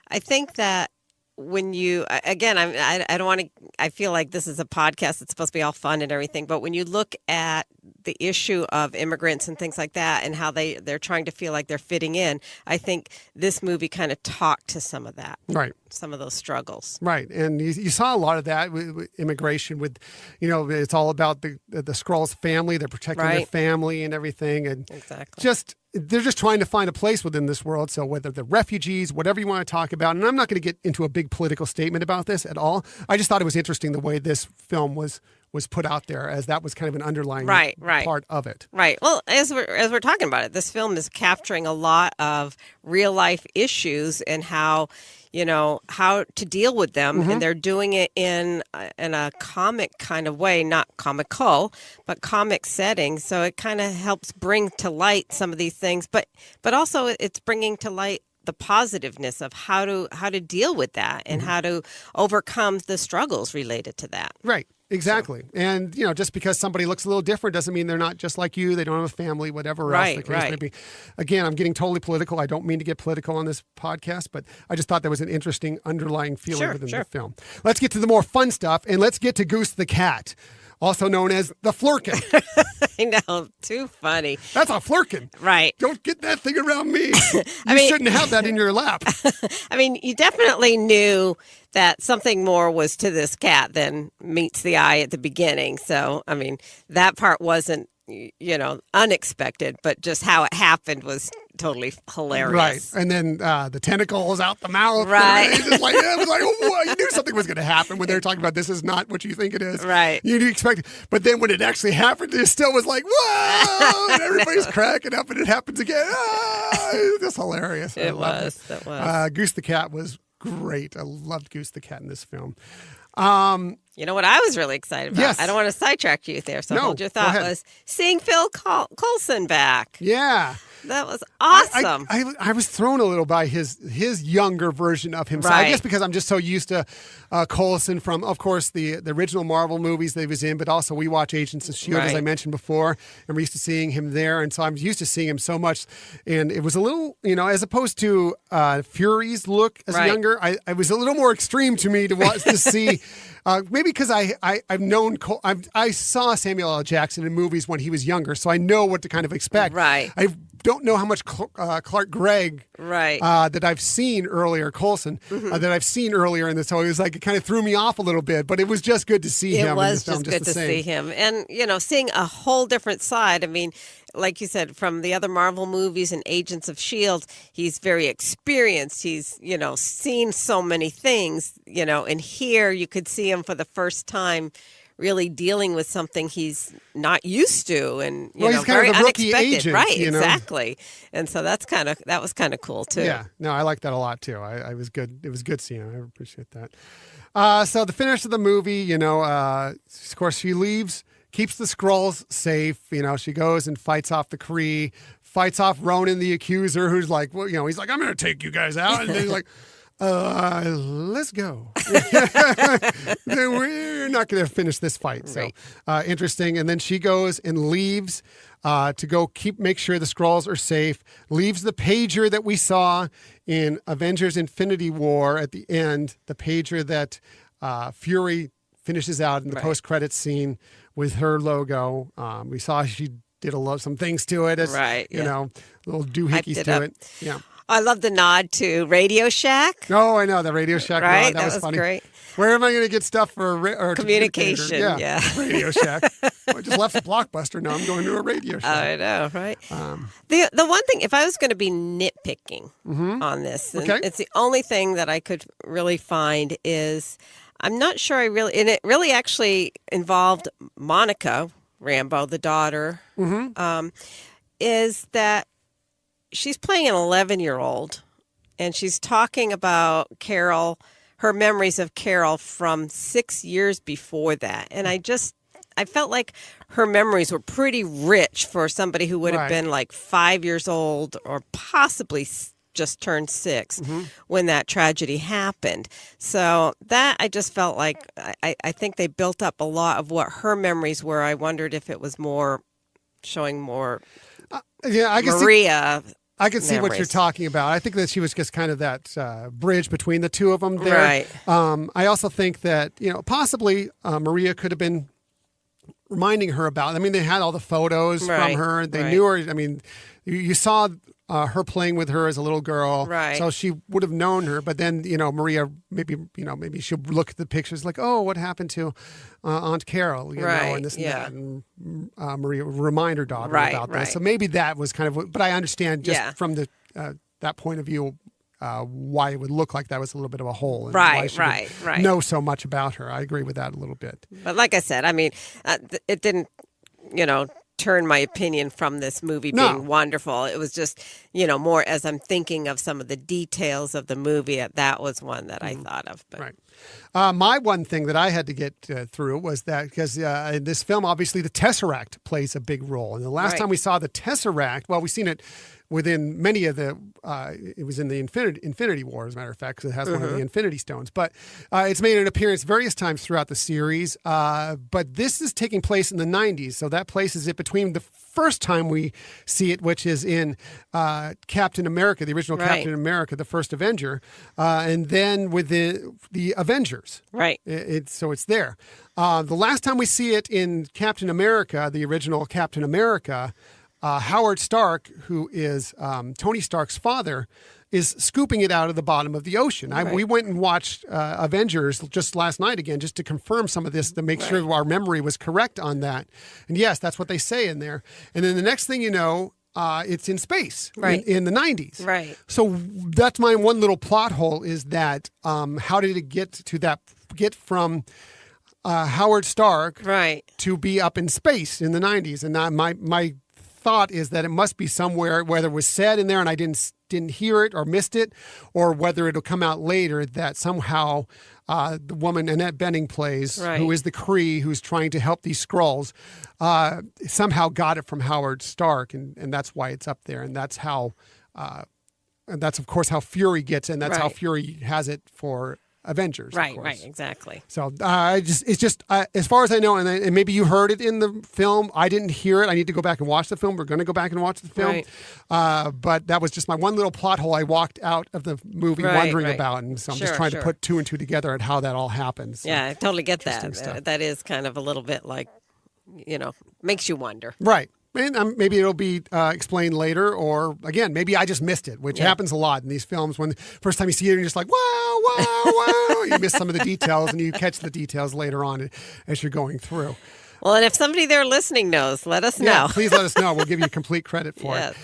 I think that when you, again, I don't want to, I feel like this is a podcast that's supposed to be all fun and everything, but when you look at the issue of immigrants and things like that and how they're trying to feel like they're fitting in, I think this movie kind of talked to some of that. Right. Some of those struggles. Right. And you saw a lot of that with immigration with, it's all about the Skrulls family. They're protecting their family and everything. And they're just trying to find a place within this world. So whether the refugees, whatever you want to talk about, and I'm not going to get into a big political statement about this at all. I just thought it was interesting the way this film was put out there, as that was kind of an underlying part of it. Right. Well, as we're talking about it, this film is capturing a lot of real life issues and how to deal with them, and they're doing it in a comic kind of way, not comical, but comic setting. So it kind of helps bring to light some of these things, but also it's bringing to light the positiveness of how to deal with that and how to overcome the struggles related to that. Right. Exactly. So. And, just because somebody looks a little different doesn't mean they're not just like you. They don't have a family, whatever else the case may be. Again, I'm getting totally political. I don't mean to get political on this podcast, but I just thought there was an interesting underlying feeling within the film. Let's get to the more fun stuff, and let's get to Goose the Cat, also known as the Flurkin. I know. Too funny. That's a Flurkin. Right. Don't get that thing around me. You shouldn't have that in your lap. I mean, you definitely knew that something more was to this cat than meets the eye at the beginning. So, I mean, that part wasn't, unexpected, but just how it happened was totally hilarious. Right. And then the tentacles out the mouth. Right. It was like, you knew something was going to happen when they were talking about this is not what you think it is. Right. You expect it. But then when it actually happened, it still was like, whoa! And everybody's cracking up, and it happens again. It was just hilarious. It was. Goose the Cat was great. I loved Goose the Cat in this film. You know what I was really excited about? Yes. I don't want to sidetrack you there, so hold your thought, was seeing Phil Coulson back. Yeah. That was awesome. I was thrown a little by his younger version of himself. Right. I guess because I'm just so used to Coulson from, of course, the original Marvel movies that he was in, but also we watch Agents of S.H.I.E.L.D., as I mentioned before, and we're used to seeing him there. And so I'm used to seeing him so much. And it was a little, as opposed to Fury's look as younger, I was a little more extreme to me to see. Maybe because I've known I saw Samuel L. Jackson in movies when he was younger, so I know what to kind of expect. Right. I don't know how much Clark Gregg that I've seen earlier, Coulson, that I've seen earlier in this. So it was like it kind of threw me off a little bit, but it was just good to see him. It was just good to see him, and seeing a whole different side. I mean, like you said, from the other Marvel movies and Agents of S.H.I.E.L.D., he's very experienced. He's, seen so many things, and here you could see him for the first time really dealing with something he's not used to, and he's very kind of a rookie unexpected. Agent, right? Exactly, and so that was kind of cool too. Yeah, no, I like that a lot too. I was good. It was good seeing him. I appreciate that. So the finish of the movie, of course, she leaves, keeps the Skrulls safe. She goes and fights off the Kree, fights off Ronan the Accuser, who's like, well, he's like, I'm going to take you guys out. And then he's like, let's go. Then we're not going to finish this fight. So interesting. And then she goes and leaves to go make sure the Skrulls are safe, leaves the pager that we saw in Avengers Infinity War at the end, the pager that Fury finishes out in the post-credits scene with her logo. We saw she did some things to it. As, little doohickeys to it. Yeah. I love the nod to Radio Shack. Oh, I know, the Radio Shack right? nod. That was funny. Great. Where am I going to get stuff for communication? Yeah. Radio Shack. I just left the Blockbuster. Now I'm going to a Radio Shack. I know, right? The one thing, if I was going to be nitpicking on this, and it's the only thing that I could really find is I'm not sure and it really actually involved Monica Rambeau, the daughter, is that she's playing an 11-year-old, and she's talking about Carol, her memories of Carol from 6 years before that. And I felt like her memories were pretty rich for somebody who would have been like 5 years old or possibly just turned 6 when that tragedy happened. So that I just felt like I think they built up a lot of what her memories were. I wondered if it was showing more I can Maria. I can see what you're talking about. I think that she was just kind of that bridge between the two of them there. Right. I also think that, possibly Maria could have been reminding her about, they had all the photos from her. They knew her. You saw her playing with her as a little girl. Right. So she would have known her. But then, Maria, maybe she'll look at the pictures like, oh, what happened to Aunt Carol, and this and that. And Maria would remind her daughter about this. So maybe that was kind of, but I understand just from the that point of view, why it would look like that was a little bit of a hole. And why she would know so much about her. I agree with that a little bit. But like I said, it didn't, turn my opinion from this movie being wonderful. It was just, more as I'm thinking of some of the details of the movie, that was one that I thought of. But. Right. My one thing that I had to get through was that because in this film, obviously the Tesseract plays a big role. And the last time we saw the Tesseract, well, we've seen it within many of the, it was in the Infinity War, as a matter of fact, because it has one of the Infinity Stones. But it's made an appearance various times throughout the series. But this is taking place in the 90s. So that places it between the first time we see it, which is in Captain America, the original Captain America, the first Avenger, and then with the Avengers. Right. So it's there. The last time we see it in Captain America, the original Captain America, Howard Stark, who is Tony Stark's father, is scooping it out of the bottom of the ocean. We went and watched Avengers just last night again, just to confirm some of this, to make sure our memory was correct on that. And yes, that's what they say in there. And then the next thing you know, it's in space in the 90s. Right. So that's my one little plot hole is that how did it get from Howard Stark to be up in space in the 90s? And my thought is that it must be somewhere, whether it was said in there and I didn't hear it or missed it, or whether it'll come out later that somehow the woman Annette Bening plays, who is the Kree who's trying to help these Skrulls, somehow got it from Howard Stark, and that's why it's up there, and that's how, and that's of course how Fury gets it, and that's how Fury has it for Avengers. Right, exactly. So it's just as far as I know, and maybe you heard it in the film. I didn't hear it. I need to go back and watch the film. We're going to go back and watch the film. But that was just my one little plot hole I walked out of the movie wondering about. And so I'm just trying to put two and two together at how that all happens. So, yeah, I totally get that. That is kind of a little bit like, makes you wonder. Right. And maybe it'll be explained later, or again, maybe I just missed it, which happens a lot in these films. When the first time you see it, you're just like, wow, wow, wow. You miss some of the details, and you catch the details later on as you're going through. Well, and if somebody there listening knows, let us know. Yeah, please let us know. We'll give you complete credit for it.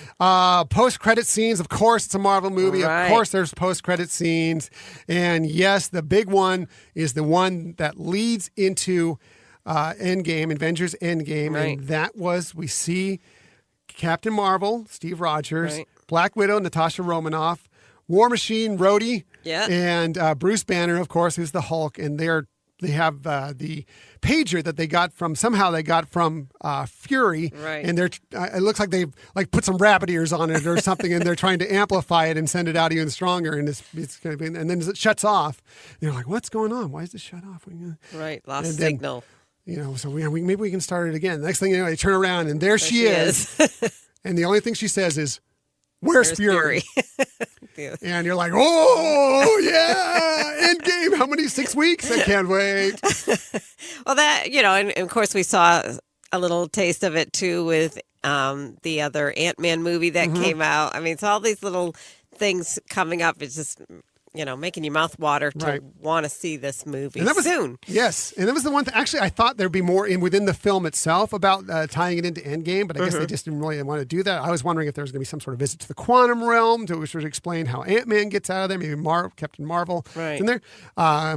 Post-credit scenes, of course, it's a Marvel movie. Of course, there's post-credit scenes. And yes, the big one is the one that leads into Endgame, Avengers Endgame, and that was, we see Captain Marvel, Steve Rogers, Black Widow, Natasha Romanoff, War Machine, Rhodey, and Bruce Banner, of course, who's the Hulk, and they're they have the pager that they got from Fury, Right. and they're it looks like they've put some rabbit ears on it or something, and they're trying to amplify it and send it out even stronger, and it's going to be, and then it shuts off. And you're like, what's going on? Why is this shut off? Right, lost signal. So maybe we can start it again. Next thing you know, you turn around and there she is. And the only thing she says is, "Where's Fury?" And you're like, "Oh yeah, Endgame! How many 6 weeks? I can't wait." Well, and of course we saw a little taste of it too with the other Ant-Man movie that came out. I mean, it's all these little things coming up. It's just making your mouth water to want to see this movie soon. Yes, and that was the one thing. Actually, I thought there'd be more within the film itself about tying it into Endgame, but I guess they just didn't really want to do that. I was wondering if there was going to be some sort of visit to the quantum realm to sort of explain how Ant-Man gets out of there. Maybe Captain Marvel in there.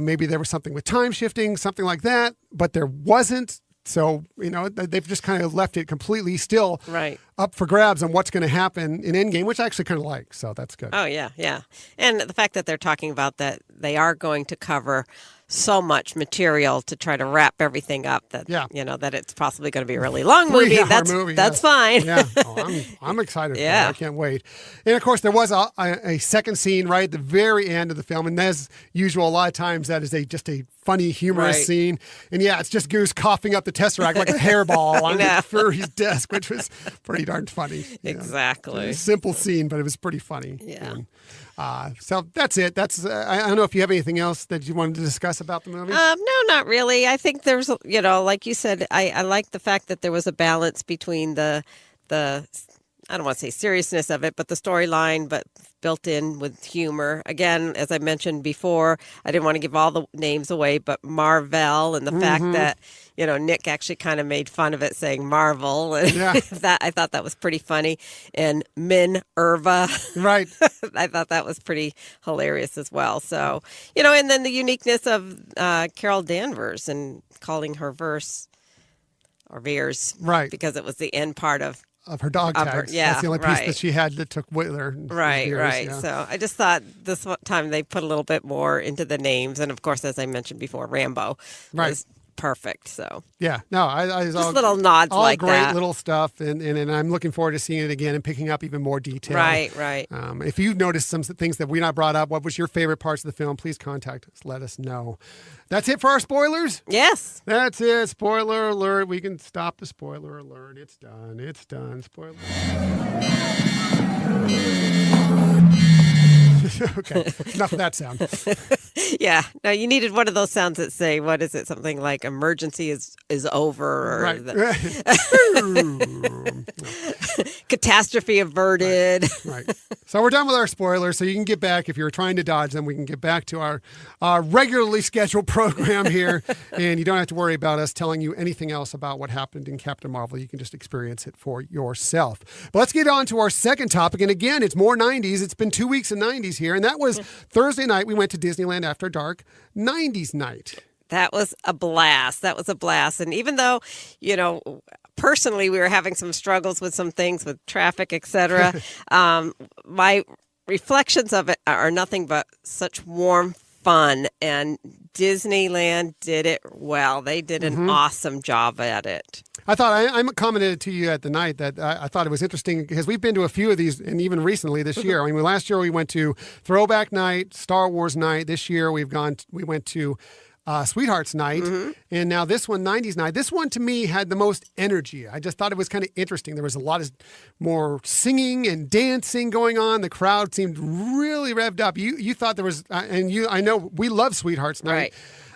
Maybe there was something with time shifting, something like that, but there wasn't. So, they've just kind of left it completely still up for grabs on what's going to happen in Endgame, which I actually kind of like. So that's good. Oh, yeah, yeah. And the fact that they're talking about that they are going to cover so much material to try to wrap everything up that, that it's possibly going to be a really long movie. That's fine. Yeah. I'm excited for it. I can't wait. And of course, there was a second scene right at the very end of the film. And as usual, a lot of times that is just a funny, humorous scene. And it's just Goose coughing up the Tesseract like a hairball on Fury's desk, which was pretty darn funny. Exactly. A simple scene, but it was pretty funny. Yeah. So that's it. I don't know if you have anything else that you wanted to discuss about the movie. No, not really. I think there's, like you said, I like the fact that there was a balance between the I don't want to say seriousness of it, but the storyline, but built in with humor. Again, as I mentioned before, I didn't want to give all the names away, but Marvel and the fact that, Nick actually kind of made fun of it saying Marvel. And I thought that was pretty funny. And Minerva. Right. I thought that was pretty hilarious as well. So, and then the uniqueness of Carol Danvers and calling her verse or Veers. Right. Because it was the end part of her dog tags. That's the only piece that she had that took with her. Right. Yeah. So I just thought this time they put a little bit more into the names. And of course, as I mentioned before, Rambo was perfect. So I just all, little nods all like great that. Little stuff. And I'm looking forward to seeing it again and picking up even more detail. Right. If you noticed some things that we not brought up, what was your favorite parts of the film, please contact us. Let us know. That's it for our spoilers? Yes. That's it. Spoiler alert. We can stop the spoiler alert. It's done. Spoiler. Okay. Enough of that sound. Yeah. No, you needed one of those sounds that say, what is it? Something like emergency is over. Or catastrophe averted. Right. So we're done with our spoilers. So you can get back, if you're trying to dodge them, we can get back to our regularly scheduled program here. And you don't have to worry about us telling you anything else about what happened in Captain Marvel. You can just experience it for yourself. But let's get on to our second topic. And again, it's more 90s. It's been 2 weeks of 90s here. And that was Thursday night. We went to Disneyland After Dark 90s night. That was a blast. And even though, personally, we were having some struggles with some things with traffic, etc. My reflections of it are nothing but such warm fun, and Disneyland did it well. They did an awesome job at it. I thought I commented to you at the night that I thought it was interesting because we've been to a few of these, and even recently this year. I mean, last year we went to Throwback Night, Star Wars Night. This year we went to Sweethearts Night, and now this one, 90s Night. This one to me had the most energy. I just thought it was kind of interesting. There was a lot of more singing and dancing going on. The crowd seemed really revved up. You thought there was, I know we love Sweethearts Night. Right.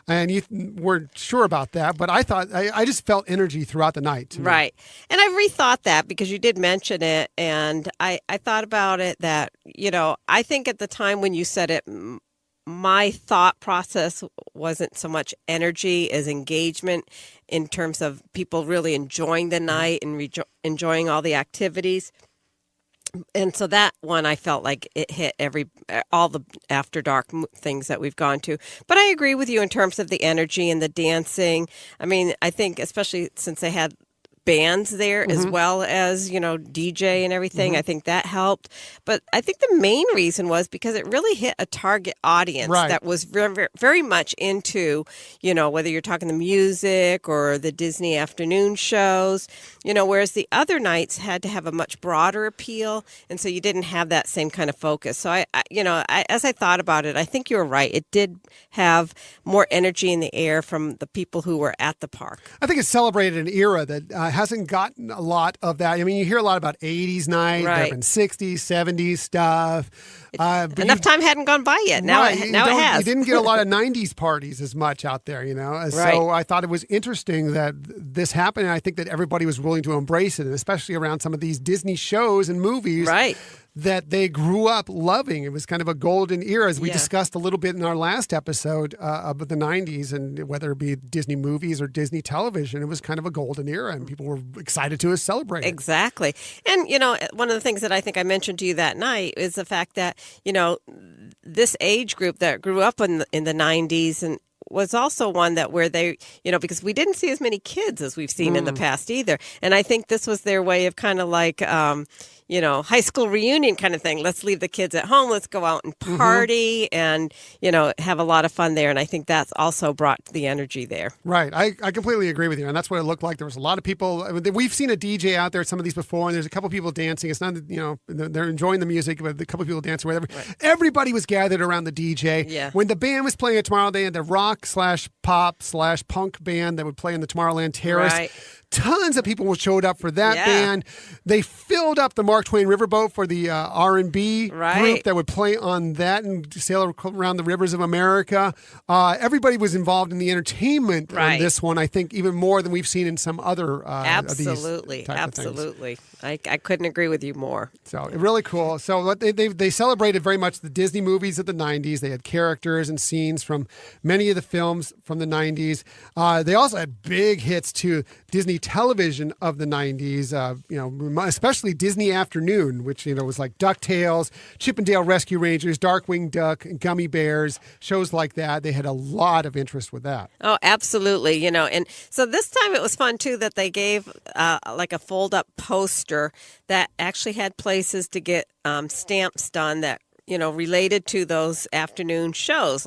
And you weren't sure about that, but I thought I just felt energy throughout the night. Right. And I rethought that because you did mention it, and I thought about it that, I think at the time when you said it, my thought process wasn't so much energy as engagement in terms of people really enjoying the night and enjoying all the activities. And so that one, I felt like it hit all the After Dark things that we've gone to. But I agree with you in terms of the energy and the dancing. I mean, I think especially since they had bands there as well as, DJ and everything. I think that helped. But I think the main reason was because it really hit a target audience that was very, very much into, whether you're talking the music or the Disney afternoon shows, whereas the other nights had to have a much broader appeal. And so you didn't have that same kind of focus. So as I thought about it, I think you're right. It did have more energy in the air from the people who were at the park. I think it celebrated an era that hasn't gotten a lot of that. I mean, you hear a lot about 80s night, there have been 60s, 70s stuff. Enough time hadn't gone by yet. Now it has. You didn't get a lot of 90s parties as much out there, So I thought it was interesting that this happened, and I think that everybody was willing to embrace it, and especially around some of these Disney shows and movies. Right. That they grew up loving. It was kind of a golden era, as we discussed a little bit in our last episode of the 90s, and whether it be Disney movies or Disney television, it was kind of a golden era, and people were excited to celebrate it. Exactly. And, one of the things that I think I mentioned to you that night is the fact that, this age group that grew up in the 90s and was also one that where they, because we didn't see as many kids as we've seen in the past either. And I think this was their way of kind of like, high school reunion kind of thing. Let's leave the kids at home. Let's go out and party and, have a lot of fun there. And I think that's also brought the energy there. Right. I completely agree with you. And that's what it looked like. There was a lot of people. I mean, we've seen a DJ out there at some of these before, and there's a couple people dancing. It's not, they're enjoying the music, but a couple people dancing, whatever. Right. Everybody was gathered around the DJ. Yeah. When the band was playing at Tomorrowland, they had the rock/pop/punk band that would play in the Tomorrowland Terrace. Right. Tons of people showed up for that band. They filled up the Mark Twain Riverboat for the R&B group that would play on that and sail around the rivers of America. Everybody was involved in the entertainment on this one, I think, even more than we've seen in some other Absolutely. of these type Absolutely. I couldn't agree with you more. So really cool. So they celebrated very much the Disney movies of the 90s. They had characters and scenes from many of the films from the 90s. They also had big hits to Disney television of the 90s, especially Disney Afternoon, which, was like DuckTales, Chip 'n Dale Rescue Rangers, Darkwing Duck, Gummy Bears, shows like that. They had a lot of interest with that. Oh, absolutely. And so this time it was fun, too, that they gave like a fold-up poster that actually had places to get stamps done that, related to those afternoon shows,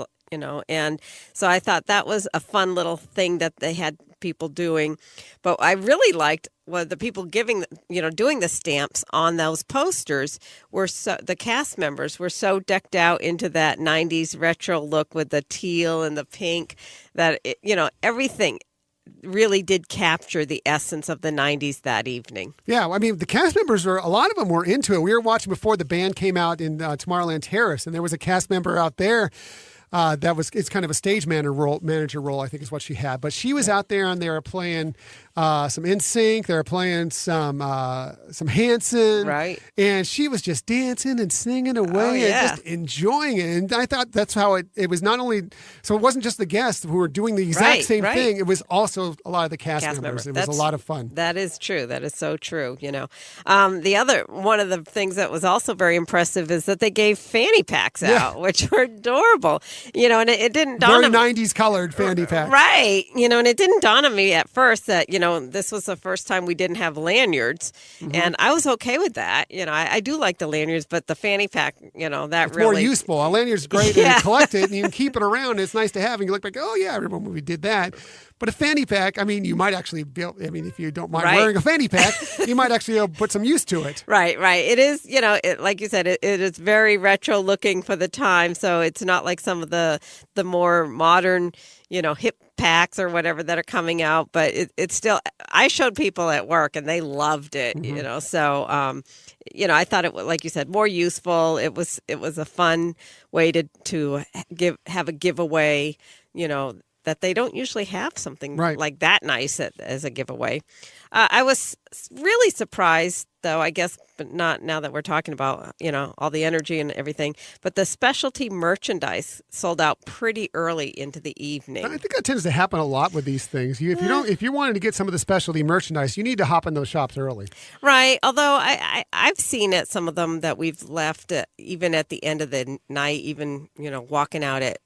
and so I thought that was a fun little thing that they had people doing. But I really liked the people doing the stamps on those posters were the cast members were so decked out into that 90s retro look with the teal and the pink that, everything really did capture the essence of the 90s that evening. Yeah, I mean, the cast members a lot of them were into it. We were watching before the band came out in Tomorrowland Terrace, and there was a cast member out there it's kind of a stage manager role, I think is what she had. But she was out there and they were playing some NSYNC, they were playing some Hanson. Right. And she was just dancing and singing away and just enjoying it. And I thought that's how it was not only, so it wasn't just the guests who were doing the exact same thing, it was also a lot of the cast members. It was a lot of fun. That is true. That is so true, The other, one of the things that was also very impressive is that they gave fanny packs out, which were adorable. And it didn't dawn on me. Very 90s colored fanny pack. Right. And it didn't dawn on me at first that, this was the first time we didn't have lanyards. Mm-hmm. And I was okay with that. I do like the lanyards, but the fanny pack, that it's really. More useful. A lanyard's great and you collect it and you can keep it around. And it's nice to have. And you look back, oh, yeah, I remember when we did that. But a fanny pack, you might actually if you don't mind wearing a fanny pack, you might actually put some use to it. Right. It is, like you said, it is very retro looking for the time. So it's not like some of the more modern, hip packs or whatever that are coming out. But it's still, I showed people at work and they loved it, So, I thought it was, like you said, more useful. It was a fun way to have a giveaway, that they don't usually have something like that nice as a giveaway. I was really surprised, though, I guess, but not now that we're talking about, all the energy and everything, but the specialty merchandise sold out pretty early into the evening. I think that tends to happen a lot with these things. If you wanted to get some of the specialty merchandise, you need to hop in those shops early. Right. Although I've seen at some of them that we've left even at the end of the night, even, walking out at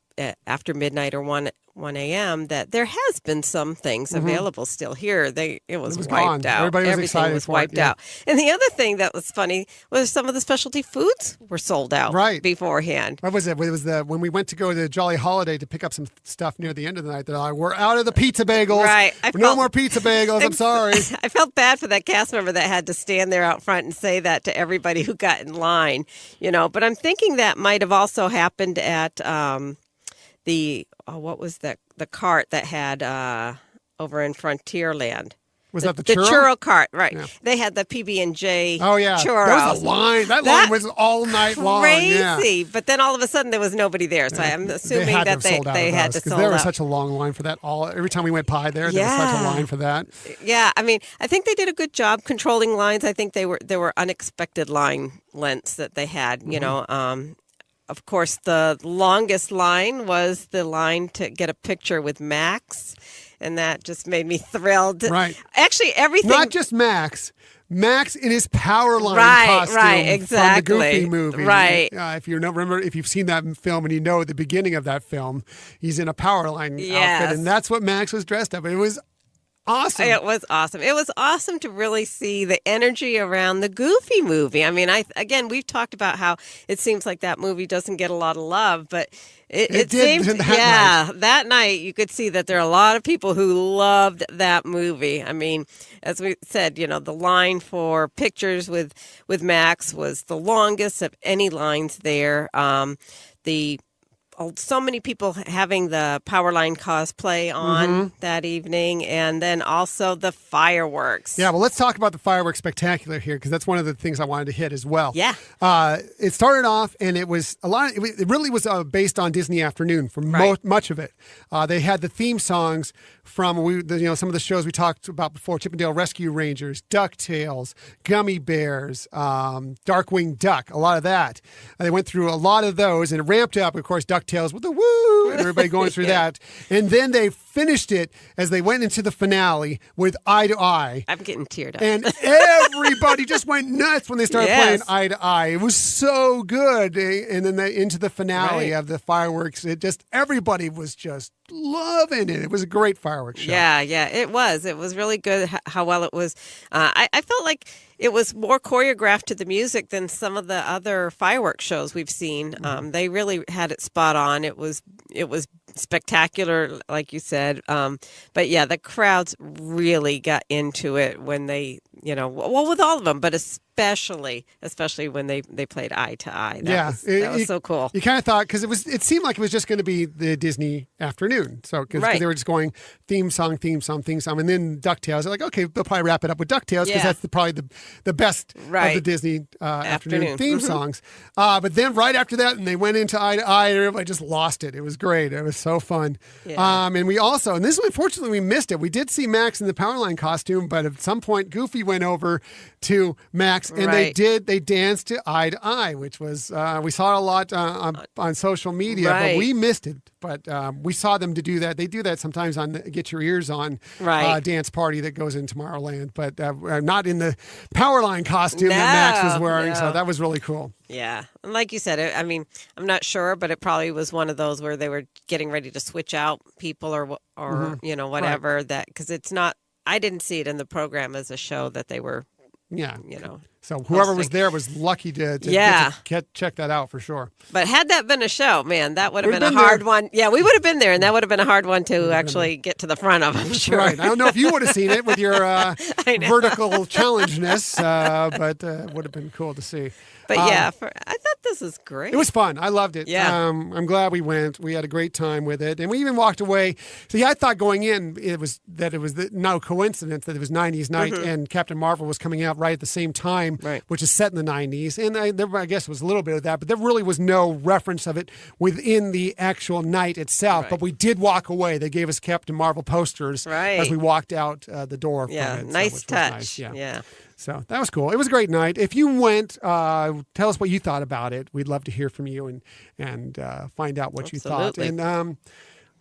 after midnight or 1 1 a.m., that there has been some things available still here. It was was wiped gone. out. Everybody was Everything excited was for it, wiped yeah. out. And the other thing that was funny was some of the specialty foods were sold out beforehand. What was it? It was when we went to go to Jolly Holiday to pick up some stuff near the end of the night. They're like, "We're out of the pizza bagels. Right. No more pizza bagels. I'm sorry." I felt bad for that cast member that had to stand there out front and say that to everybody who got in line, But I'm thinking that might have also happened at what was the cart that had over in Frontierland. Was that the churro cart? Right. Yeah. They had the PB&J Oh, yeah. churros. There was a line. That line was all night long. Crazy. Yeah. But then all of a sudden there was nobody there. So I'm assuming that they had to sell there out. was such a long line for that. Every time we went by there was such a line for that. Yeah. I mean, I think they did a good job controlling lines. I think there were unexpected line lengths that they had, Of course, the longest line was the line to get a picture with Max, and that just made me thrilled. Right. Actually, everything. Not just Max. Max in his Powerline costume exactly. from the Goofy movie. Right. If you've seen that film and you know at the beginning of that film, he's in a Powerline outfit, and that's what Max was dressed up. It was awesome. It was awesome. It was awesome to really see the energy around the Goofy movie. I mean, we've talked about how it seems like that movie doesn't get a lot of love, but it did seemed, that night. That night you could see that there are a lot of people who loved that movie. I mean, as we said, the line for pictures with Max was the longest of any lines there. So many people having the Powerline cosplay on that evening, and then also the fireworks. Yeah, well, let's talk about the fireworks spectacular here, because that's one of the things I wanted to hit as well. Yeah. It started off, and it was it really was based on Disney Afternoon for much of it. They had the theme songs from some of the shows we talked about before: Chippendale Rescue Rangers, DuckTales, Gummy Bears, Darkwing Duck. A lot of that. They went through a lot of those, and it ramped up. Of course, DuckTales with the woo, and everybody going through that. And then they finished it as they went into the finale with Eye to Eye. I'm getting teared up. And everybody just went nuts when they started playing Eye to Eye. It was so good. And then into the finale of the fireworks, everybody was just loving it. It was a great fireworks show. Yeah, it was. It was really good how well it was. I felt like it was more choreographed to the music than some of the other fireworks shows we've seen. They really had it spot on. It was spectacular, like you said. But yeah, the crowds really got into it when they, with all of them, but especially when they played Eye to Eye. That was so cool. You kind of thought, because it seemed like it was just going to be the Disney Afternoon. So because they were just going theme song, and then DuckTales. They're like, okay, they'll probably wrap it up with DuckTales because that's probably the best of the Disney Afternoon theme songs. But then right after that, and they went into Eye to Eye, and everybody just lost it. It was great. It was so fun. Yeah. And we also, and this one, unfortunately, we missed it. We did see Max in the Powerline costume, but at some point, Goofy went over to Max, and they danced to Eye to Eye, which was, we saw it a lot on social media, but we missed it. But we saw them to do that. They do that sometimes on the Get Your Ears On dance party that goes in Tomorrowland, but not in the Powerline costume that Max was wearing. So that was really cool. Yeah. And like you said, I'm not sure, but it probably was one of those where they were getting ready to switch out people or whatever, that, because it's not, I didn't see it in the program as a show that they were, So whoever was there was lucky to check that out for sure. But had that been a show, man, that would have been a hard one. Yeah, we would have been there, and that would have been a hard one to actually get to the front of, I'm sure. Right. I don't know if you would have seen it with your vertical challengeness, but it would have been cool to see. But I thought this was great. It was fun. I loved it. Yeah. I'm glad we went. We had a great time with it. And we even walked away. See, I thought going in, it was no coincidence that it was 90s night and Captain Marvel was coming out right at the same time, which is set in the 90s. And I guess it was a little bit of that, but there really was no reference of it within the actual night itself. But we did walk away. They gave us Captain Marvel posters as we walked out the door. Yeah, from it, nice touch. Nice. Yeah. So that was cool. It was a great night. If you went, tell us what you thought about it. We'd love to hear from you and find out what you thought. And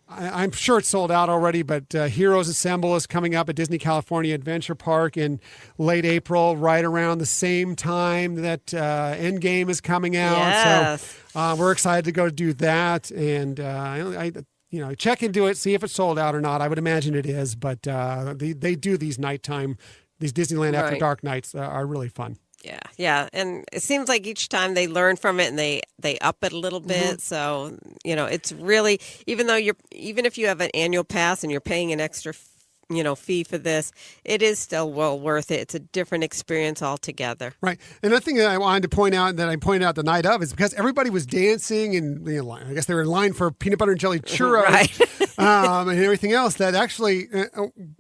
I'm sure it's sold out already, but Heroes Assemble is coming up at Disney California Adventure Park in late April, right around the same time that Endgame is coming out. Yes. So we're excited to go do that. And check into it, see if it's sold out or not. I would imagine it is, but they do these nighttime, these Disneyland After Dark nights are really fun. Yeah. And it seems like each time they learn from it and they up it a little bit. So, it's really, even if you have an annual pass and you're paying an extra fee for this, it is still well worth it. It's a different experience altogether. Right. And the thing that I wanted to point out, that I pointed out the night of, is because everybody was dancing and I guess they were in line for peanut butter and jelly churros and everything else, that actually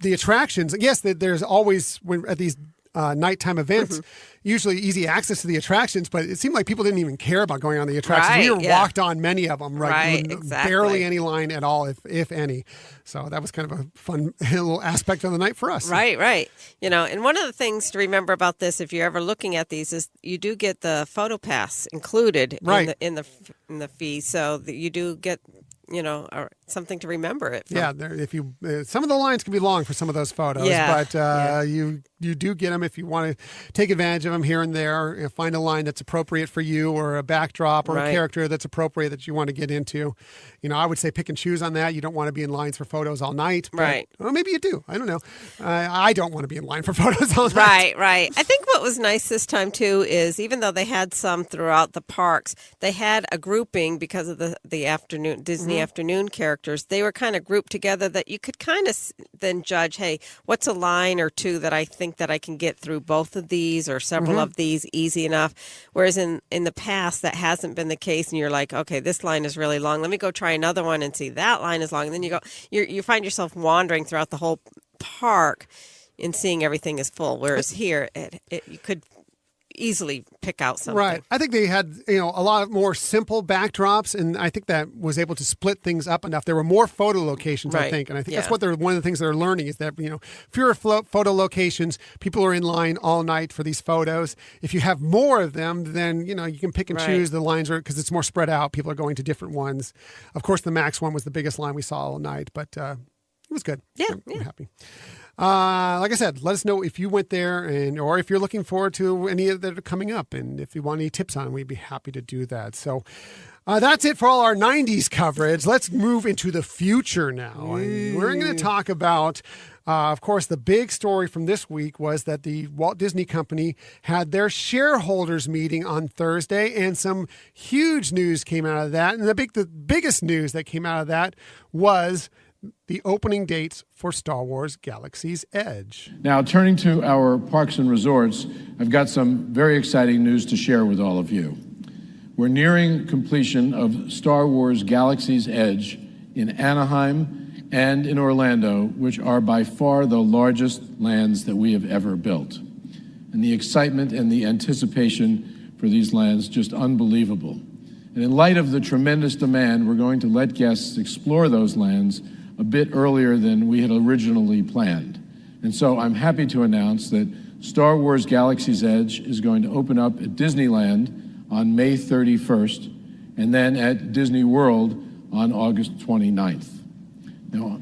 the attractions, yes, there's always, at these nighttime events, usually easy access to the attractions, but it seemed like people didn't even care about going on the attractions. We were walked on many of them, exactly. Barely any line at all, if any. So that was kind of a fun little aspect of the night for us. Right. And one of the things to remember about this, if you're ever looking at these, is you do get the photo pass included in the fee, so that you do get or something to remember it from. Yeah, some of the lines can be long for some of those photos, but you do get them if you want to take advantage of them here and there. Find a line that's appropriate for you, or a backdrop, or a character that's appropriate that you want to get into. I would say pick and choose on that. You don't want to be in lines for photos all night. Right. Well, maybe you do. I don't know. I don't want to be in line for photos all night. Right. I think what was nice this time, too, is even though they had some throughout the parks, they had a grouping because of the afternoon Disney afternoon characters. They were kind of grouped together that you could kind of then judge, hey, what's a line or two that I think that I can get through both of these or several of these easy enough. Whereas in the past, that hasn't been the case. And you're like, okay, this line is really long. Let me go try another one and see that line is long. And then you find yourself wandering throughout the whole park and seeing everything is full. Whereas here, you could easily pick out something. Right. I think they had, a lot of more simple backdrops, and I think that was able to split things up enough. There were more photo locations, I think, and I think that's what one of the things they're learning is that, fewer photo locations, people are in line all night for these photos. If you have more of them, then, you can pick and choose the lines, because it's more spread out. People are going to different ones. Of course, the Max one was the biggest line we saw all night, but it was good. I'm happy. Like I said, let us know if you went there or if you're looking forward to any of that are coming up. And if you want any tips on it, we'd be happy to do that. So that's it for all our 90s coverage. Let's move into the future now. And we're going to talk about, of course, the big story from this week was that the Walt Disney Company had their shareholders meeting on Thursday, and some huge news came out of that. And the biggest news that came out of that was the opening dates for Star Wars Galaxy's Edge. Now, turning to our parks and resorts, I've got some very exciting news to share with all of you. We're nearing completion of Star Wars Galaxy's Edge in Anaheim and in Orlando, which are by far the largest lands that we have ever built. And the excitement and the anticipation for these lands, just unbelievable. And in light of the tremendous demand, we're going to let guests explore those lands a bit earlier than we had originally planned. And so I'm happy to announce that Star Wars Galaxy's Edge is going to open up at Disneyland on May 31st, and then at Disney World on August 29th. Now,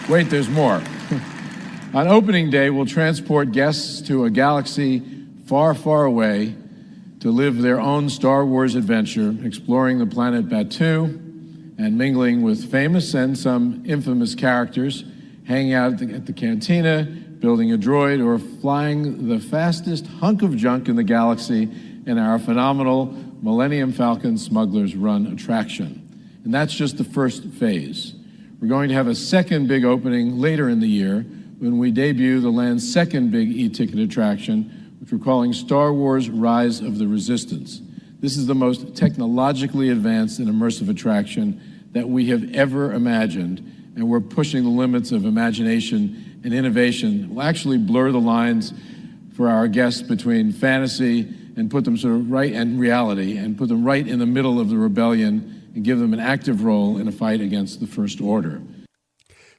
wait, there's more. On opening day, we'll transport guests to a galaxy far, far away to live their own Star Wars adventure, exploring the planet Batuu and mingling with famous and some infamous characters, hanging out at the cantina, building a droid, or flying the fastest hunk of junk in the galaxy in our phenomenal Millennium Falcon Smuggler's Run attraction. And that's just the first phase. We're going to have a second big opening later in the year when we debut the land's second big e-ticket attraction, which we're calling Star Wars Rise of the Resistance. This is the most technologically advanced and immersive attraction that we have ever imagined, and we're pushing the limits of imagination and innovation. We'll actually blur the lines for our guests between fantasy and put them sort of right and reality, and put them right in the middle of the rebellion and give them an active role in a fight against the First Order.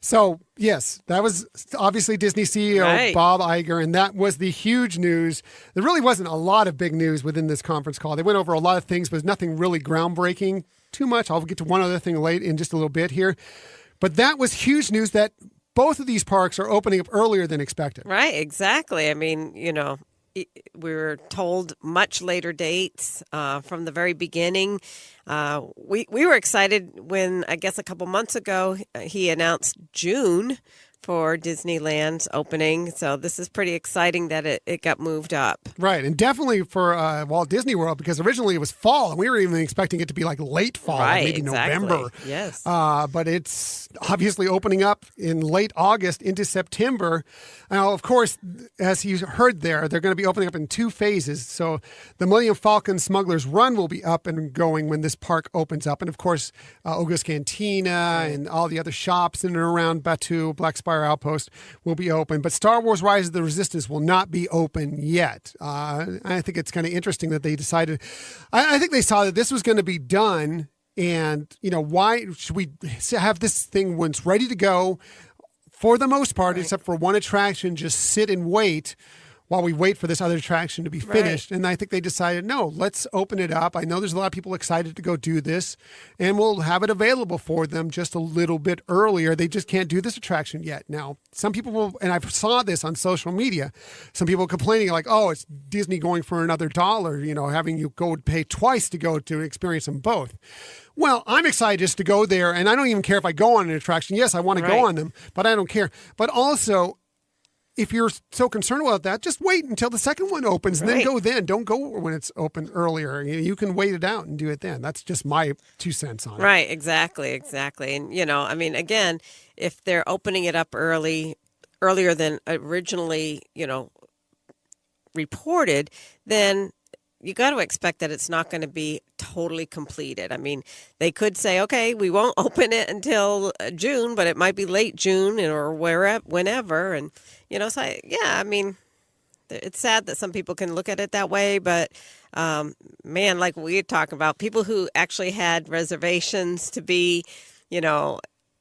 So, yes, that was obviously Disney CEO Bob Iger, and that was the huge news. There really wasn't a lot of big news within this conference call. They went over a lot of things, but nothing really groundbreaking too much. I'll get to one other thing late in just a little bit here. But that was huge news that both of these parks are opening up earlier than expected. Right, exactly. I mean, we were told much later dates from the very beginning. We were excited when, I guess a couple months ago, he announced June for Disneyland's opening. So this is pretty exciting that it got moved up. Right, and definitely for Walt Disney World, because originally it was fall, and we were even expecting it to be like late fall, Right, maybe exactly. November. Yes. But it's obviously opening up in late August into September. Now, of course, as you heard there, they're going to be opening up in 2 phases. So the Millennium Falcon Smuggler's Run will be up and going when this park opens up. And of course, Oga's Cantina and all the other shops in and around Batuu, Black Spire Outpost will be open. But Star Wars Rise of the Resistance will not be open yet. I think it's kind of interesting that they decided, I think they saw that this was going to be done. And, why should we have this thing when it's ready to go, for the most part, except for one attraction, just sit and wait while we wait for this other attraction to be finished. Right. And I think they decided, no, let's open it up. I know there's a lot of people excited to go do this, and we'll have it available for them just a little bit earlier. They just can't do this attraction yet. Now, some people will, and I saw this on social media, some people complaining like, oh, it's Disney going for another $1, having you go pay twice to go to experience them both. Well, I'm excited just to go there, and I don't even care if I go on an attraction. Yes, I want to go on them, but I don't care. But also, if you're so concerned about that, just wait until the second one opens and then go then. Don't go when it's open earlier. You can wait it out and do it then. That's just my 2 cents on it. Right, exactly. And, again, if they're opening it up earlier than originally, reported, then you got to expect that it's not going to be totally completed. I mean, they could say, okay, we won't open it until June, but it might be late June or whenever. And, it's sad that some people can look at it that way, but like we were talking about, people who actually had reservations to be,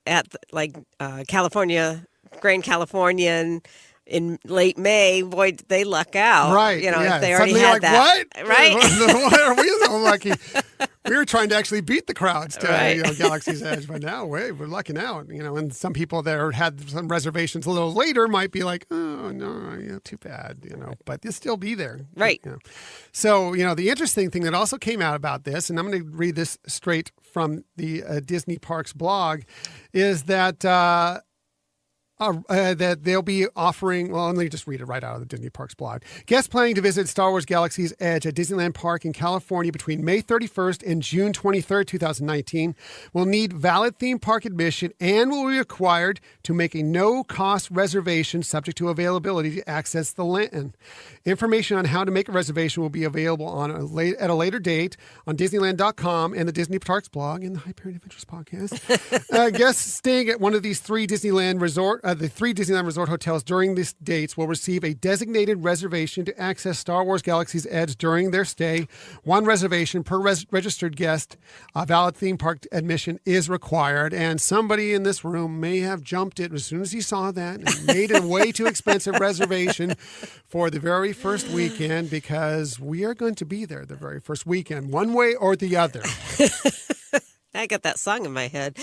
at California, Grand Californian in late May, boy, did they luck out. Right. If they already Suddenly had like, that. What? Right. Why are we so lucky? We were trying to actually beat the crowds to Right. Galaxy's Edge, but now we're lucking out. And some people that had some reservations a little later might be like, oh no, too bad. But they'll still be there. Right. So the interesting thing that also came out about this, and I'm going to read this straight from the Disney Parks blog, is that that they'll be offering, well, let me just read it right out of the Disney Parks blog. Guests planning to visit Star Wars Galaxy's Edge at Disneyland Park in California between May 31st and June 23rd, 2019 will need valid theme park admission and will be required to make a no-cost reservation subject to availability to access the land. Information on how to make a reservation will be available at a later date on Disneyland.com and the Disney Parks blog and the Hyperion Adventures podcast. Guests staying at one of these three Disneyland Resort hotels during these dates will receive a designated reservation to access Star Wars Galaxy's Edge during their stay. One reservation per registered guest. Valid theme park admission is required. And somebody in this room may have jumped it as soon as he saw that and made a way too expensive reservation for the very first weekend, because we are going to be there the very first weekend, one way or the other. I got that song in my head.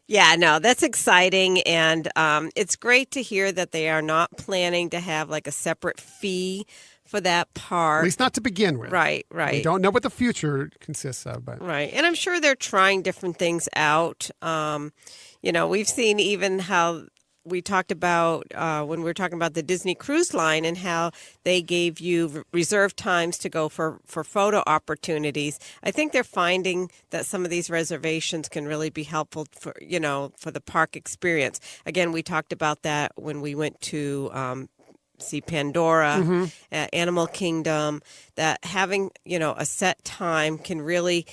Yeah, no, that's exciting. And it's great to hear that they are not planning to have like a separate fee for that park. At least not to begin with. Right. We don't know what the future consists of. But right. And I'm sure they're trying different things out. We've seen even how we talked about when we were talking about the Disney Cruise Line and how they gave you reserved times to go for photo opportunities. I think they're finding that some of these reservations can really be helpful for the park experience. Again, we talked about that when we went to see Pandora, Animal Kingdom, that having, a set time can really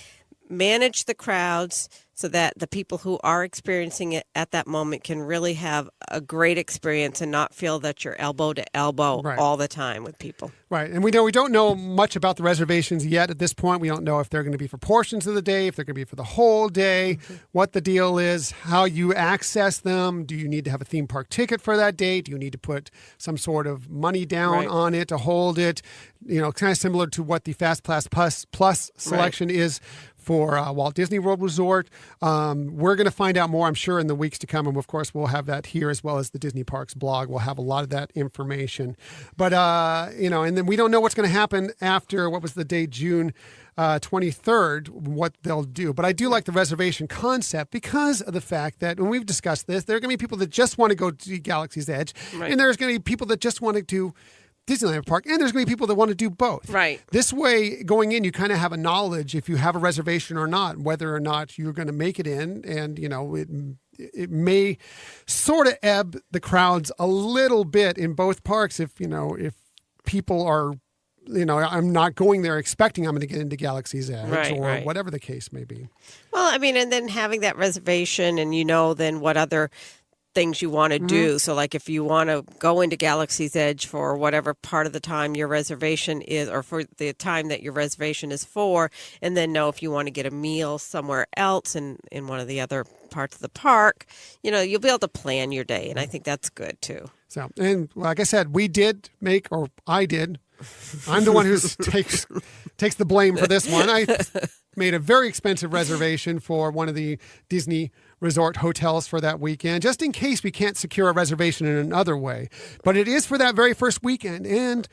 manage the crowds so that the people who are experiencing it at that moment can really have a great experience and not feel that you're elbow to elbow all the time with people. Right. And we don't know much about the reservations yet at this point. We don't know if they're going to be for portions of the day, if they're going to be for the whole day, what the deal is, how you access them. Do you need to have a theme park ticket for that day? Do you need to put some sort of money down on it to hold it? Kind of similar to what the Fast Pass Plus selection is for Walt Disney World Resort. We're going to find out more, I'm sure, in the weeks to come. And of course, we'll have that here as well as the Disney Parks blog. We'll have a lot of that information. But, and then we don't know what's going to happen after, what was the date, June 23rd, what they'll do. But I do like the reservation concept because of the fact that when we've discussed this, there are going to be people that just want to go to Galaxy's Edge. Right. And there's going to be people that just want to do Disneyland Park, and there's going to be people that want to do both. Right. This way, going in, you kind of have a knowledge if you have a reservation or not, whether or not you're going to make it in, and it may sort of ebb the crowds a little bit in both parks if people are, I'm not going there expecting I'm going to get into Galaxy's Edge or whatever the case may be. Well, I mean, and then having that reservation, and then what other things you want to do. So like if you want to go into Galaxy's Edge for whatever part of the time your reservation is, or for the time that your reservation is for, and then know if you want to get a meal somewhere else in one of the other parts of the park, you'll be able to plan your day. And I think that's good too. So, and like I said, I did. I'm the one who takes the blame for this one. I made a very expensive reservation for one of the Disney resort hotels for that weekend, just in case we can't secure a reservation in another way. But it is for that very first weekend, and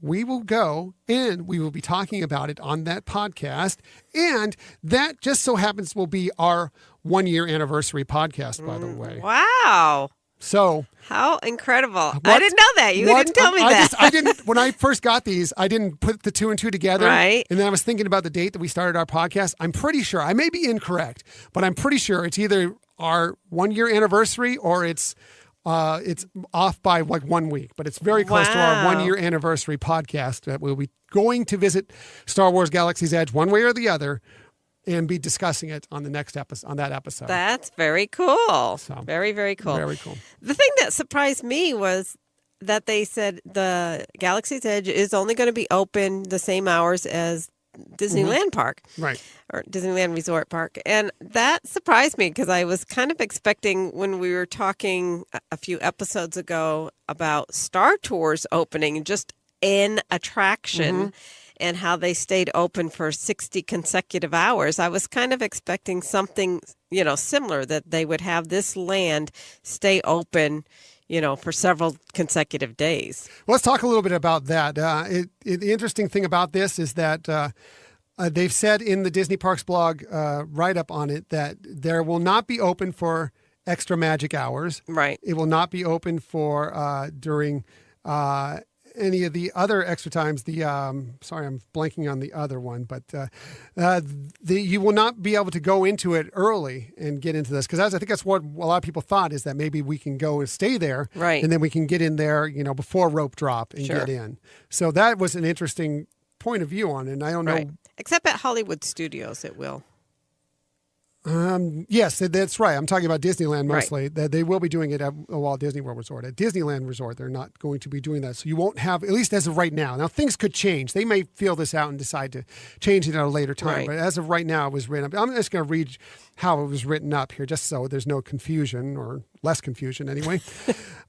we will go, and we will be talking about it on that podcast. And that just so happens will be our 1-year anniversary podcast, by the way. Wow. So how incredible. I didn't know that. You didn't tell me that. I didn't, when I first got these, I didn't put the 2 and 2 together. Right. And then I was thinking about the date that we started our podcast. I'm pretty sure, I may be incorrect, but I'm pretty sure it's either our 1-year anniversary or it's off by like 1 week, but it's very close to our 1-year anniversary podcast that we'll be going to visit Star Wars Galaxy's Edge one way or the other, and be discussing it on the next episode, on that episode. That's very cool. So, very, very cool. Very cool. The thing that surprised me was that they said the Galaxy's Edge is only going to be open the same hours as Disneyland Park. Right. Or Disneyland Resort Park. And that surprised me because I was kind of expecting, when we were talking a few episodes ago about Star Tours opening, just an attraction, and how they stayed open for 60 consecutive hours. I was kind of expecting something, similar, that they would have this land stay open, for several consecutive days. Well, let's talk a little bit about that. The interesting thing about this is that they've said in the Disney Parks blog write-up on it that there will not be open for extra magic hours. Right. It will not be open for during any of the other extra times. Sorry, I'm blanking on the other one, but you will not be able to go into it early and get into this, because I think that's what a lot of people thought, is that maybe we can go and stay there, right, and then we can get in there, before rope drop and get in. So that was an interesting point of view on it. And I don't know, except at Hollywood Studios, it will. Yes, that's right. I'm talking about Disneyland mostly. Right. They will be doing it at Walt Disney World Resort. At Disneyland Resort, they're not going to be doing that. So you won't have, at least as of right now. Now, things could change. They may feel this out and decide to change it at a later time. Right. But as of right now, it was written up. I'm just going to read how it was written up here, just so there's no confusion, or less confusion anyway.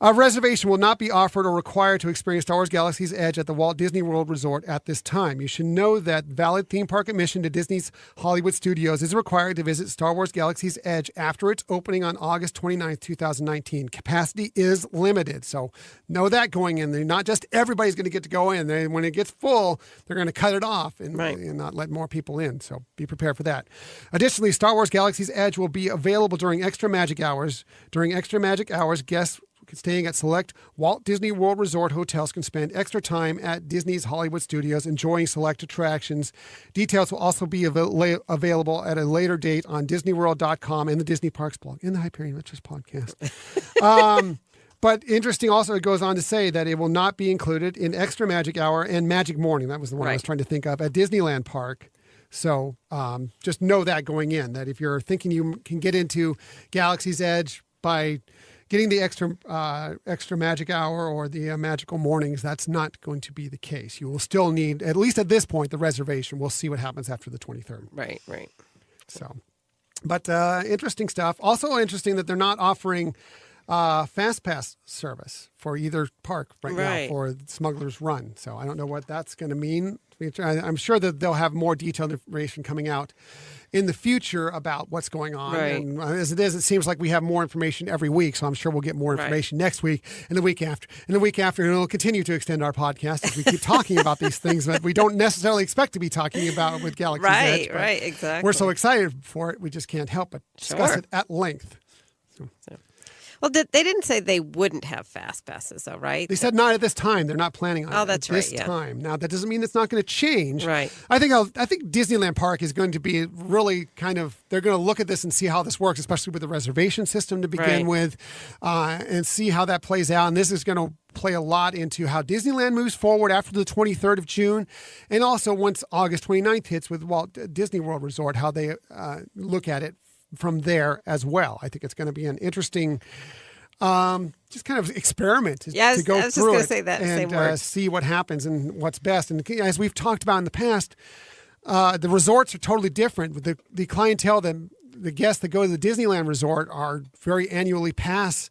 A reservation will not be offered or required to experience Star Wars Galaxy's Edge at the Walt Disney World Resort at this time. You should know that valid theme park admission to Disney's Hollywood Studios is required to visit Star Wars Galaxy's Edge after its opening on August 29th, 2019. Capacity is limited, so know that going in there. Not just everybody's going to get to go in. When it gets full, they're going to cut it off and not let more people in, so be prepared for that. Additionally, Star Wars Galaxy's Edge will be available during extra magic hours. During extra magic hours, guests staying at select Walt Disney World Resort hotels can spend extra time at Disney's Hollywood Studios enjoying select attractions. Details will also be available at a later date on DisneyWorld.com and the Disney Parks blog and the Hyperion Witches podcast. But interesting also, it goes on to say that it will not be included in Extra Magic Hour and Magic Morning. That was the one I was trying to think of at Disneyland Park. So just know that going in, that if you're thinking you can get into Galaxy's Edge by getting the extra magic hour or the magical mornings, that's not going to be the case. You will still need, at least at this point, the reservation. We'll see what happens after the 23rd. Right. So, but interesting stuff. Also interesting that they're not offering Fast Pass service for either park now for Smuggler's Run. So I don't know what that's going to mean. I'm sure that they'll have more detailed information coming out in the future about what's going on. Right. And as it is, it seems like we have more information every week. So I'm sure we'll get more information next week and the week after and the week after. And it'll continue to extend our podcast as we keep talking about these things that we don't necessarily expect to be talking about with Galaxy's Edge. Right, exactly. We're so excited for it, we just can't help but discuss it at length. So. Well, they didn't say they wouldn't have fast passes, though, right? They said not at this time. They're not planning on it that's at this time. Now, that doesn't mean it's not going to change. Right. I think Disneyland Park is going to be really they're going to look at this and see how this works, especially with the reservation system to begin with, and see how that plays out. And this is going to play a lot into how Disneyland moves forward after the 23rd of June, and also once August 29th hits with Walt Disney World Resort, how they look at it from there as well. I think it's going to be an interesting just kind of experiment to go through it and see what happens and what's best. And as we've talked about in the past, the resorts are totally different. The clientele, the guests that go to the Disneyland Resort are very annually pass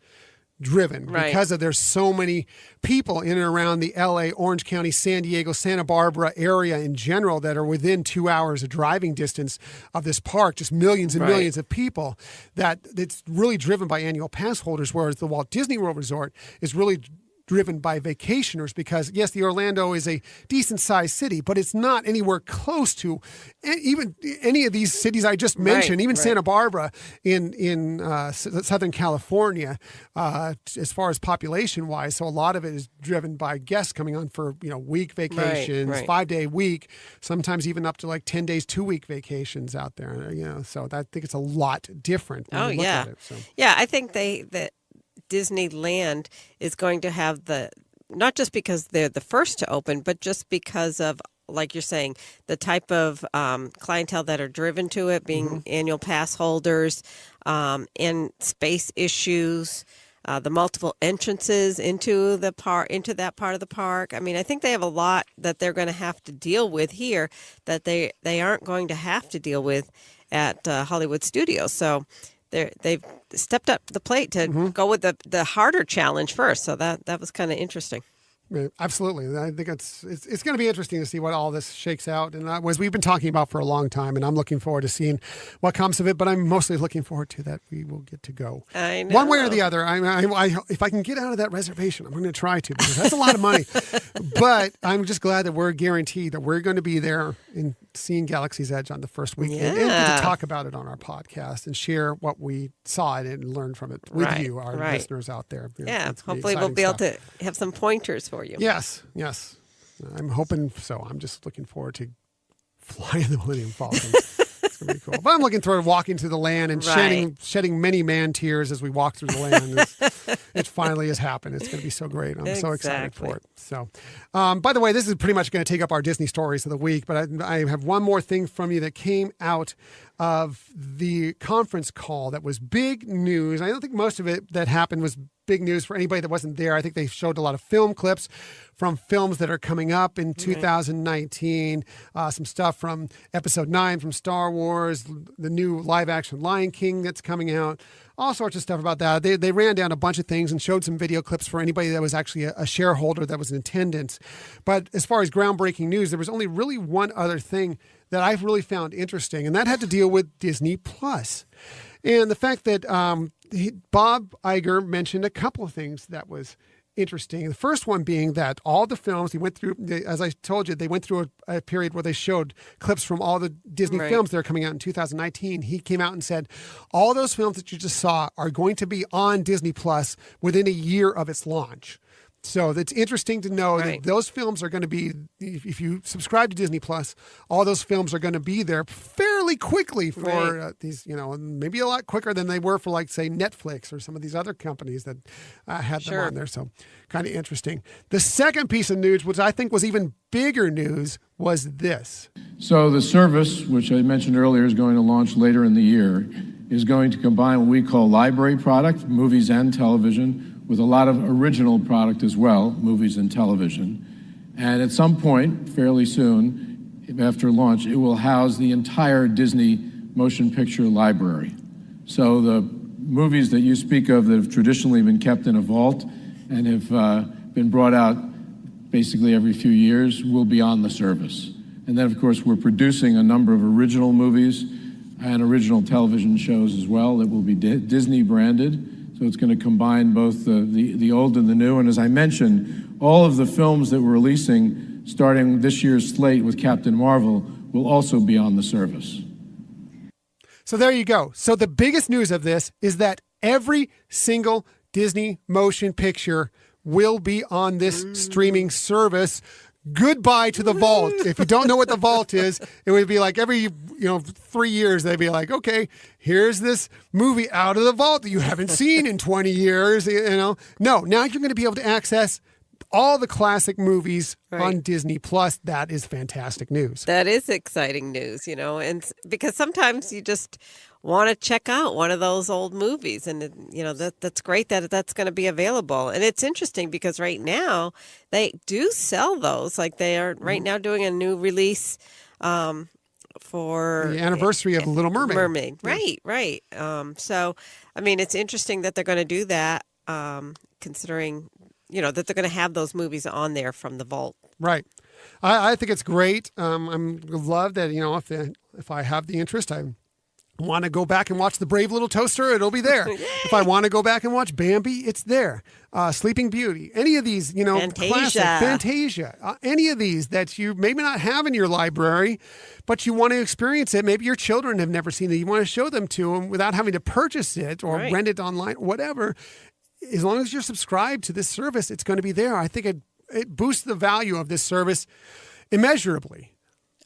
driven because there's so many people in and around the LA, Orange County, San Diego, Santa Barbara area in general that are within 2 hours of driving distance of this park, just millions and millions of people, that it's really driven by annual pass holders, whereas the Walt Disney World Resort is really driven by vacationers because, yes, the Orlando is a decent-sized city, but it's not anywhere close to even any of these cities I just mentioned, even Santa Barbara in Southern California, as far as population-wise. So a lot of it is driven by guests coming on for, week vacations, 5-day week, sometimes even up to like 10 days, 2-week vacations out there, So I think it's a lot different when you look at it. So. Yeah, I think that Disneyland is going to have not just because they're the first to open, but just because of, like you're saying, the type of clientele that are driven to it, being annual pass holders, and space issues, the multiple entrances into that part of the park. I mean, I think they have a lot that they're going to have to deal with here that they aren't going to have to deal with at Hollywood Studios. So they've stepped up to the plate to go with the harder challenge first. So that was kind of interesting. Absolutely. I think it's going to be interesting to see what all this shakes out. And as we've been talking about for a long time, and I'm looking forward to seeing what comes of it, but I'm mostly looking forward to that we will get to go. I know. One way or the other. If I can get out of that reservation, I'm going to try to, because that's a lot of money. But I'm just glad that we're guaranteed that we're going to be there and seeing Galaxy's Edge on the first weekend and get to talk about it on our podcast and share what we saw and learned from it with you, our listeners out there. Hopefully we'll be able to have some pointers for you. Yes. I'm hoping so. I'm just looking forward to flying the Millennium Falcon. It's going to be cool. But I'm looking forward to walking through the land and shedding many man tears as we walk through the land. It finally has happened. It's going to be so great. I'm so excited for it. So, by the way, this is pretty much going to take up our Disney stories of the week, but I have one more thing from you that came out of the conference call that was big news. I don't think most of it that happened was big news for anybody that wasn't there. I think they showed a lot of film clips from films that are coming up in 2019, some stuff from Episode 9 from Star Wars, the new live-action Lion King that's coming out, all sorts of stuff about that. They ran down a bunch of things and showed some video clips for anybody that was actually a shareholder that was in attendance. But as far as groundbreaking news, there was only really one other thing that I've really found interesting, and that had to deal with Disney Plus. And the fact that Bob Iger mentioned a couple of things that was interesting. The first one being that all the films he went through, as I told you, they went through a period where they showed clips from all the Disney films that are coming out in 2019. He came out and said, all those films that you just saw are going to be on Disney Plus within a year of its launch. So it's interesting to know that those films are going to be, if you subscribe to Disney Plus, all those films are going to be there fairly quickly for these, maybe a lot quicker than they were for, like, say, Netflix or some of these other companies that had them on there. So kind of interesting. The second piece of news, which I think was even bigger news, was this. So the service, which I mentioned earlier, is going to launch later in the year, is going to combine what we call library product, movies and television, with a lot of original product as well, movies and television. And at some point, fairly soon, after launch, it will house the entire Disney motion picture library. So the movies that you speak of that have traditionally been kept in a vault and have been brought out basically every few years will be on the service. And then, of course, we're producing a number of original movies and original television shows as well that will be Disney branded. So it's going to combine both the old and the new. And as I mentioned, all of the films that we're releasing starting this year's slate with Captain Marvel will also be on the service. So there you go. So the biggest news of this is that every single Disney motion picture will be on this streaming service. Goodbye to the vault. If you don't know what the vault is, it would be like every 3 years they'd be like, okay, here's this movie out of the vault that you haven't seen in 20 years. No, now you're going to be able to access all the classic movies on Disney Plus. That is fantastic news. That is exciting news, and because sometimes you just want to check out one of those old movies, and that's great that that's going to be available. And it's interesting because right now they do sell those. Like they are right now doing a new release for the anniversary of Little Mermaid. Right. So I mean, it's interesting that they're going to do that, considering that they're going to have those movies on there from the vault. Right. I think it's great. I'm love that, if I have the interest, I want to go back and watch The Brave Little Toaster, it'll be there. If I want to go back and watch Bambi, it's there. Sleeping Beauty, any of these, classic Fantasia, any of these that you maybe not have in your library, but you want to experience it. Maybe your children have never seen it. You want to show them to them without having to purchase it or rent it online, whatever. As long as you're subscribed to this service, it's going to be there. I think it boosts the value of this service immeasurably.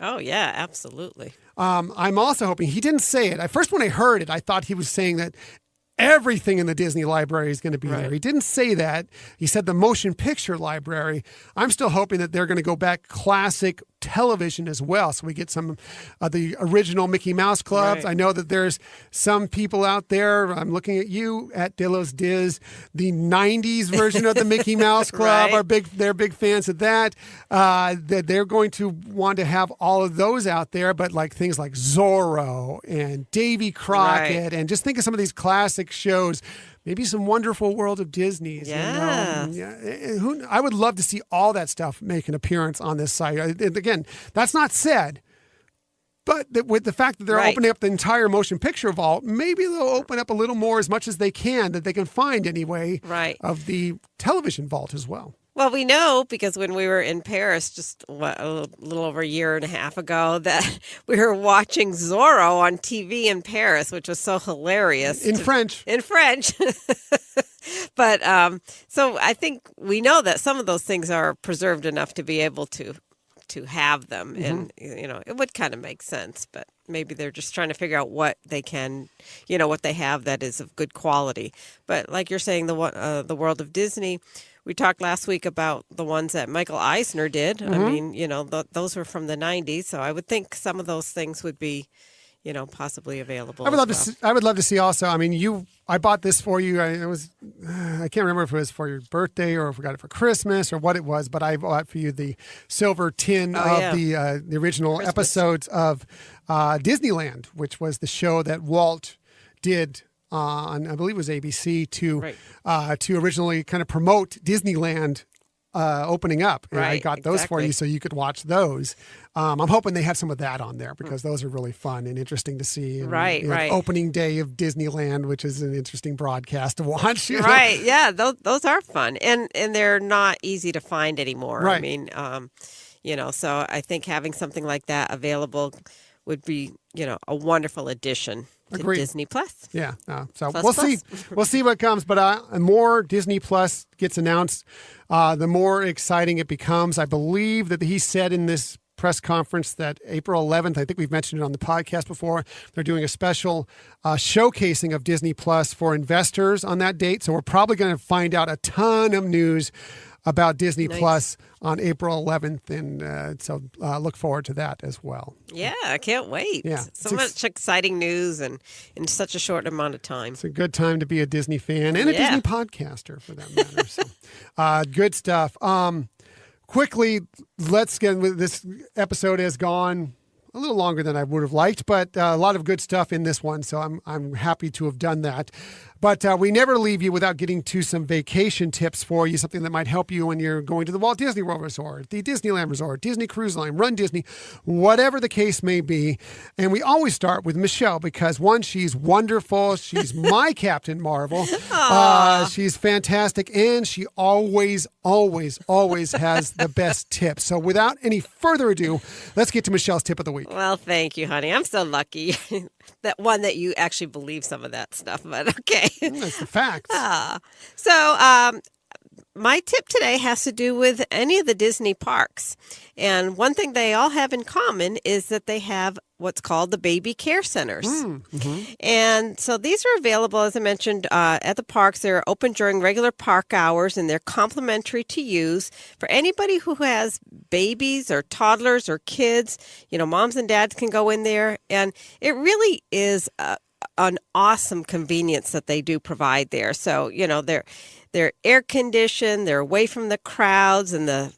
Oh, yeah, absolutely. I'm also hoping, he didn't say it. At first, when I heard it, I thought he was saying that everything in the Disney library is going to be there. He didn't say that. He said the motion picture library. I'm still hoping that they're going to go back classic television as well. So we get some of the original Mickey Mouse clubs. I know that there's some people out there. I'm looking at you at Delos Diz. The 90s version of the Mickey Mouse Club they're big fans of that. That they're going to want to have all of those out there, but like things like Zorro and Davy Crockett, and just think of some of these classic shows. Maybe some Wonderful World of Disney's. Yeah. I would love to see all that stuff make an appearance on this site. And again, that's not said, but with the fact that they're opening up the entire motion picture vault, maybe they'll open up a little more, as much as they can, that they can find anyway, of the television vault as well. Well, we know because when we were in Paris just a little over a year and a half ago that we were watching Zorro on TV in Paris, which was so hilarious. In French. But so I think we know that some of those things are preserved enough to be able to have them. And, it would kind of make sense. But maybe they're just trying to figure out what they can, what they have that is of good quality. But like you're saying, the World of Disney, we talked last week about the ones that Michael Eisner did. I mean, those were from the 90s. So I would think some of those things would be, possibly available. I would love to see also. I mean, I bought this for you. I can't remember if it was for your birthday or if we got it for Christmas or what it was, but I bought for you the silver tin of the original Christmas episodes of Disneyland, which was the show that Walt did on, I believe it was ABC to originally kind of promote Disneyland opening up. And I got those for you so you could watch those. I'm hoping they have some of that on there because those are really fun and interesting to see. And, opening day of Disneyland, which is an interesting broadcast to watch. Right. Yeah. Those are fun. And they're not easy to find anymore. Right. I mean, so I think having something like that available would be, a wonderful addition to Disney Plus. Yeah. So we'll see. We'll see what comes. But the more Disney Plus gets announced, the more exciting it becomes. I believe that he said in this press conference that April 11th, I think we've mentioned it on the podcast before, they're doing a special showcasing of Disney Plus for investors on that date. So we're probably going to find out a ton of news about Disney Plus on April 11th. And so look forward to that as well. Yeah, I can't wait. Yeah. So much exciting news and in such a short amount of time. It's a good time to be a Disney fan and a Disney podcaster for that matter. So good stuff. Quickly, let's get with this episode has gone a little longer than I would have liked, but a lot of good stuff in this one. So I'm happy to have done that. But we never leave you without getting to some vacation tips for you, something that might help you when you're going to the Walt Disney World Resort, the Disneyland Resort, Disney Cruise Line, Run Disney, whatever the case may be. And we always start with Michelle because, one, she's wonderful. She's my Captain Marvel. She's fantastic. And she always has the best tips. So without any further ado, let's get to Michelle's tip of the week. Well, thank you, honey. I'm so lucky that you actually believe some of that stuff, but okay. That's the facts. My tip today has to do with any of the Disney parks. And one thing they all have in common is that they have what's called the baby care centers. And so these are available, as I mentioned, at the parks. They're open during regular park hours, and they're complimentary to use for anybody who has babies or toddlers or kids. Moms and dads can go in there, and it really is an awesome convenience that they do provide there. So, they're air conditioned, they're away from the crowds and the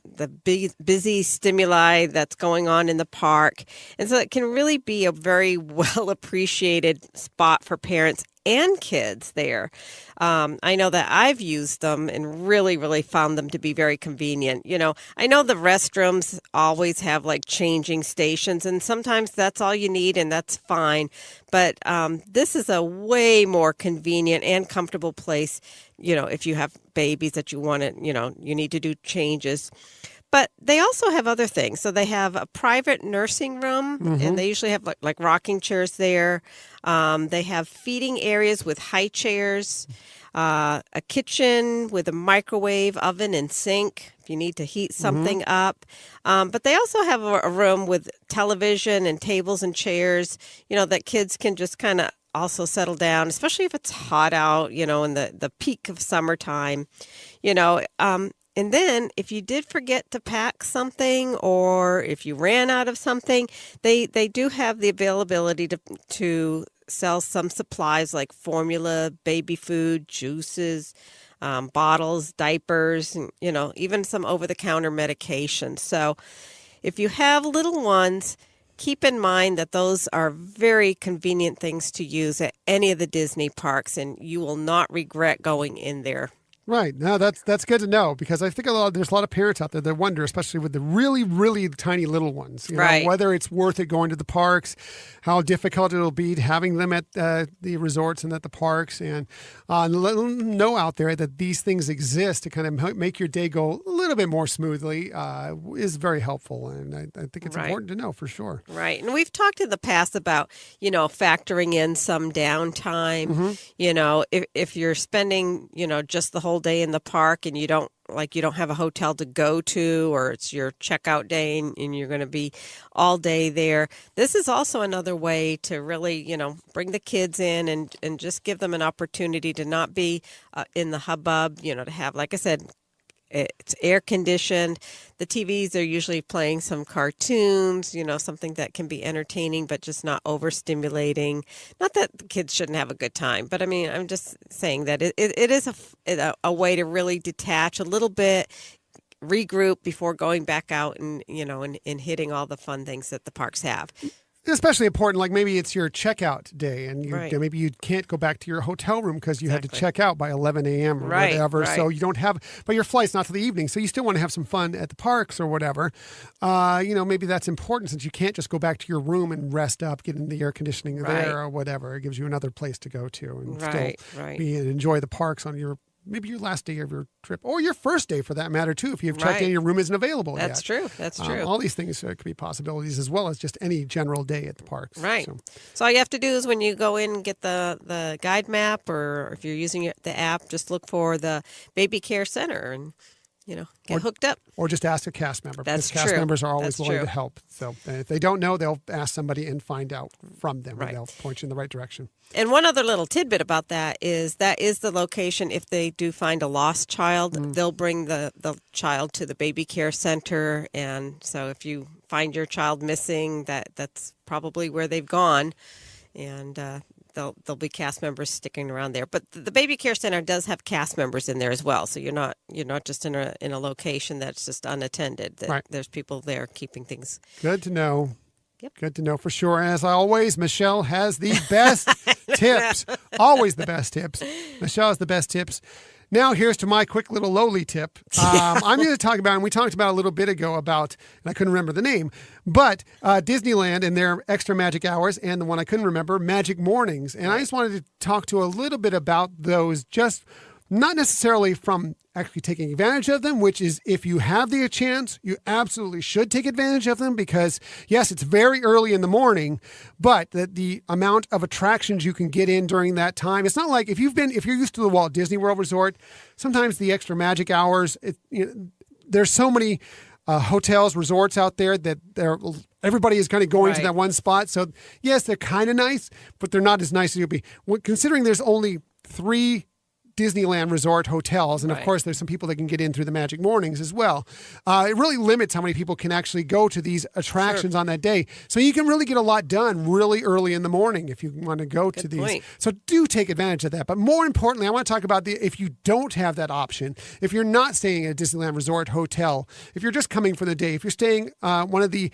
big busy stimuli that's going on in the park. And so it can really be a very well appreciated spot for parents and kids there. I know that I've used them and really, really found them to be very convenient. I know the restrooms always have like changing stations, and sometimes that's all you need, and that's fine. But this is a way more convenient and comfortable place, if you have babies that you want to, you need to do changes. But they also have other things. So they have a private nursing room, and they usually have like rocking chairs there. They have feeding areas with high chairs, a kitchen with a microwave, oven, and sink if you need to heat something up. But they also have a room with television and tables and chairs, that kids can just kind of also settle down, especially if it's hot out, in the peak of summertime, And then if you did forget to pack something, or if you ran out of something, they do have the availability to sell some supplies like formula, baby food, juices, bottles, diapers, and, even some over-the-counter medication. So if you have little ones, keep in mind that those are very convenient things to use at any of the Disney parks, and you will not regret going in there. Right. No, that's good to know, because I think there's a lot of parents out there that wonder, especially with the really, really tiny little ones, right, whether it's worth it going to the parks, how difficult it'll be having them at the resorts and at the parks, and let them know out there that these things exist to kind of make your day go a little bit more smoothly is very helpful. And I think it's important to know for sure. Right. And we've talked in the past about, factoring in some downtime, if you're spending, just the whole day in the park and you don't have a hotel to go to, or it's your checkout day and you're going to be all day there. This is also another way to really, bring the kids in and just give them an opportunity to not be in the hubbub, to have, like I said, it's air conditioned. The TVs are usually playing some cartoons, something that can be entertaining, but just not overstimulating. Not that the kids shouldn't have a good time, but I mean, I'm just saying that it is a way to really detach a little bit, regroup before going back out and, and hitting all the fun things that the parks have. Especially important, like maybe it's your checkout day, and maybe you can't go back to your hotel room because you had to check out by 11 a.m. or whatever. So you don't have, but your flight's not till the evening, so you still want to have some fun at the parks or whatever. Maybe that's important, since you can't just go back to your room and rest up, get in the air conditioning there or whatever. It gives you another place to go to and still be and enjoy the parks on maybe your last day of your trip, or your first day for that matter, too, if you've checked in, your room isn't available yet. That's true. That's true. All these things could be possibilities, as well as just any general day at the parks. Right. So all you have to do is, when you go in and get the guide map, or if you're using the app, just look for the Baby Care Center and, get hooked up. Or just ask a cast member. That's because cast members are always willing to help. So if they don't know, they'll ask somebody and find out from them. And they'll point you in the right direction. And one other little tidbit about that is the location. If they do find a lost child, they'll bring the child to the Baby Care Center. And so if you find your child missing, that's probably where they've gone. And there'll be cast members sticking around there. But the Baby Care Center does have cast members in there as well. So you're not just in a location that's just unattended. There's people there keeping things. Good to know. Yep. Good to know for sure. As always, Michelle has the best tips. Always the best tips. Michelle has the best tips. Now, here's to my quick little lowly tip. I'm going to talk about, and we talked about a little bit ago about, and I couldn't remember the name, but Disneyland and their extra magic hours, and the one I couldn't remember, Magic Mornings. And I just wanted to talk to a little bit about those, just not necessarily from actually taking advantage of them, which is if you have the chance, you absolutely should take advantage of them because, yes, it's very early in the morning, but the amount of attractions you can get in during that time, it's not like if you're used to the Walt Disney World Resort, sometimes the extra magic hours, there's so many hotels, resorts out there that everybody is kind of going to that one spot. So, yes, they're kind of nice, but they're not as nice as you'll be. Considering there's only 3 Disneyland Resort hotels. And of course, there's some people that can get in through the Magic Mornings as well. It really limits how many people can actually go to these attractions on that day. So you can really get a lot done really early in the morning if you want to go to these. So do take advantage of that. But more importantly, I want to talk about if you don't have that option, if you're not staying at a Disneyland Resort hotel, if you're just coming for the day, if you're staying one of the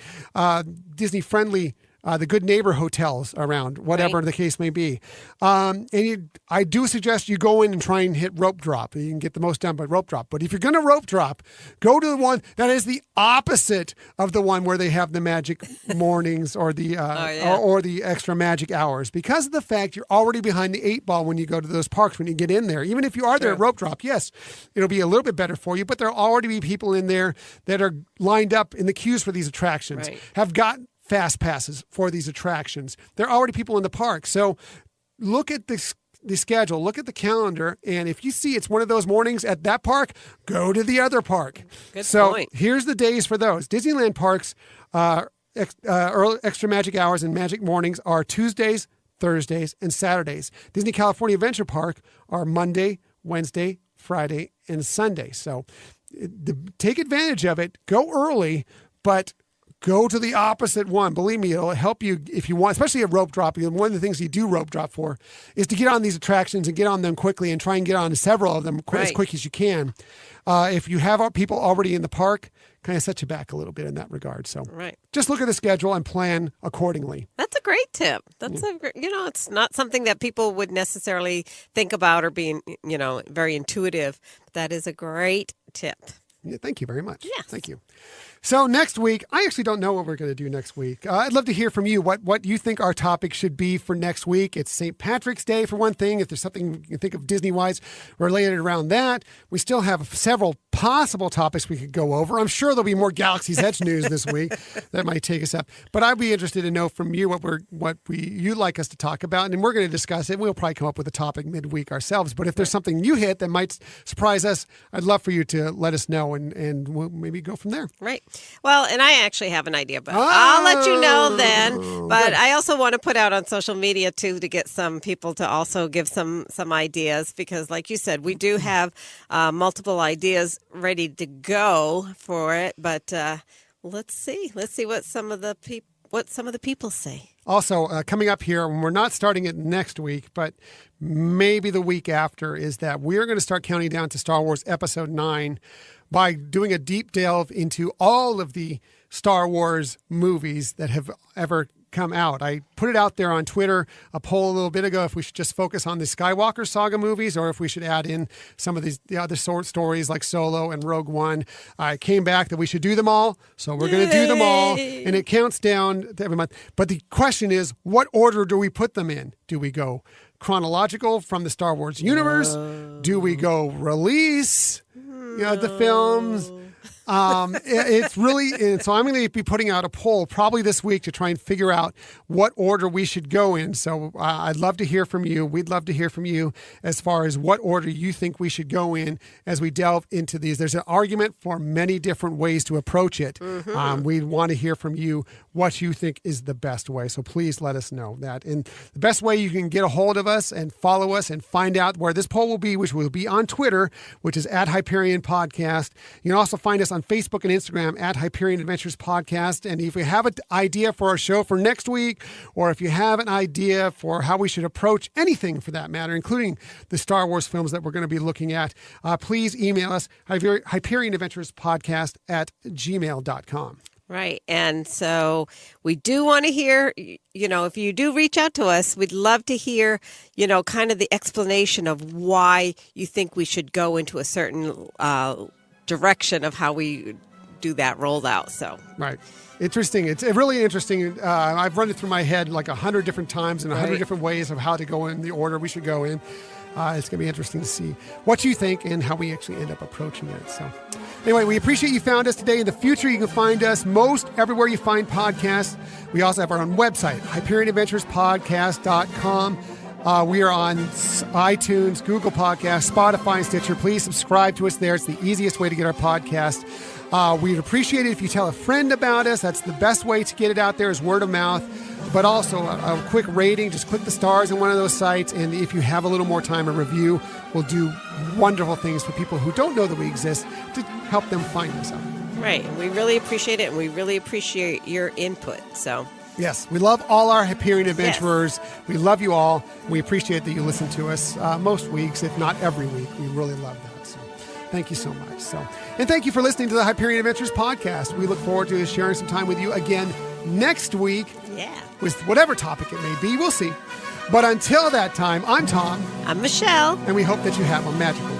Disney-friendly the good neighbor hotels around, whatever the case may be. I do suggest you go in and try and hit rope drop. You can get the most done by rope drop. But if you're going to rope drop, go to the one that is the opposite of the one where they have the magic mornings or the or the extra magic hours. Because of the fact you're already behind the 8 ball when you go to those parks, when you get in there. Even if you are there at rope drop, yes, it'll be a little bit better for you, but there'll already be people in there that are lined up in the queues for these attractions, have got fast passes for these attractions. There are already people in the park. So look at the schedule, look at the calendar, and if you see it's one of those mornings at that park, go to the other park. Good point. Here's the days for those. Disneyland parks, extra magic hours and magic mornings are Tuesdays, Thursdays, and Saturdays. Disney California Adventure Park are Monday, Wednesday, Friday, and Sunday. So take advantage of it. Go early, but go to the opposite one. Believe me, it'll help you if you want, especially a rope drop. One of the things you do rope drop for is to get on these attractions and get on them quickly and try and get on several of them as quick as you can. If you have people already in the park, kind of set you back a little bit in that regard. So just look at the schedule and plan accordingly. That's a great tip. That's it's not something that people would necessarily think about or being, very intuitive. That is a great tip. Yeah, thank you very much. Yes. Thank you. So next week, I actually don't know what we're going to do next week. I'd love to hear from you what you think our topic should be for next week. It's St. Patrick's Day, for one thing. If there's something you think of Disney-wise related around that. We still have several possible topics we could go over. I'm sure there'll be more Galaxy's Edge news this week that might take us up. But I'd be interested to know from you what you'd like us to talk about, and we're going to discuss it. We'll probably come up with a topic midweek ourselves. But if there's something you hit that might surprise us, I'd love for you to let us know, and we'll maybe go from there. Right. Well, and I actually have an idea, but I'll let you know then. But I also want to put out on social media, too, to get some people to also give some ideas because, like you said, we do have multiple ideas ready to go for it. But let's see what some of the people say. Also, coming up here, and we're not starting it next week, but maybe the week after, is that we're going to start counting down to Star Wars Episode 9 by doing a deep delve into all of the Star Wars movies that have ever come out. I put it out there on Twitter, a poll a little bit ago, if we should just focus on the Skywalker saga movies or if we should add in some of the other stories like Solo and Rogue One. I came back that we should do them all, so we're going to do them all, and it counts down to every month. But the question is, what order do we put them in? Do we go chronological from the Star Wars universe? Do we go release? The films. It's really, so I'm going to be putting out a poll probably this week to try and figure out what order we should go in. So I'd love to hear from you. We'd love to hear from you as far as what order you think we should go in as we delve into these. There's an argument for many different ways to approach it. We want to hear from you what you think is the best way. So please let us know that. And the best way you can get a hold of us and follow us and find out where this poll will be, which will be on Twitter, which is @Hyperion Podcast. You can also find us on Facebook and Instagram @Hyperion Adventures Podcast. And if you have an idea for our show for next week, or if you have an idea for how we should approach anything for that matter, including the Star Wars films that we're going to be looking at, please email us, Hyperion Adventures Podcast @gmail.com. Right. And so we do want to hear, if you do reach out to us, we'd love to hear, kind of the explanation of why you think we should go into a certain direction of how we do that rolled out. So, right. Interesting. It's really interesting. I've run it through my head like 100 different times in 100 different ways of how to go in the order we should go in. It's going to be interesting to see what you think and how we actually end up approaching it. So anyway, we appreciate you found us today. In the future, you can find us most everywhere you find podcasts. We also have our own website, HyperionAdventuresPodcast.com. We are on iTunes, Google Podcasts, Spotify, and Stitcher. Please subscribe to us there. It's the easiest way to get our podcast. We'd appreciate it if you tell a friend about us. That's the best way to get it out there is word of mouth. But also a quick rating. Just click the stars on one of those sites. And if you have a little more time, a review will do wonderful things for people who don't know that we exist to help them find us out. Right. And we really appreciate it. And we really appreciate your input. So. Yes, we love all our Hyperion adventurers. Yes. We love you all. We appreciate that you listen to us most weeks, if not every week. We really love that. So thank you so much. And thank you for listening to the Hyperion Adventures podcast. We look forward to sharing some time with you again next week. Yeah. With whatever topic it may be. We'll see. But until that time, I'm Tom. I'm Michelle. And we hope that you have a magical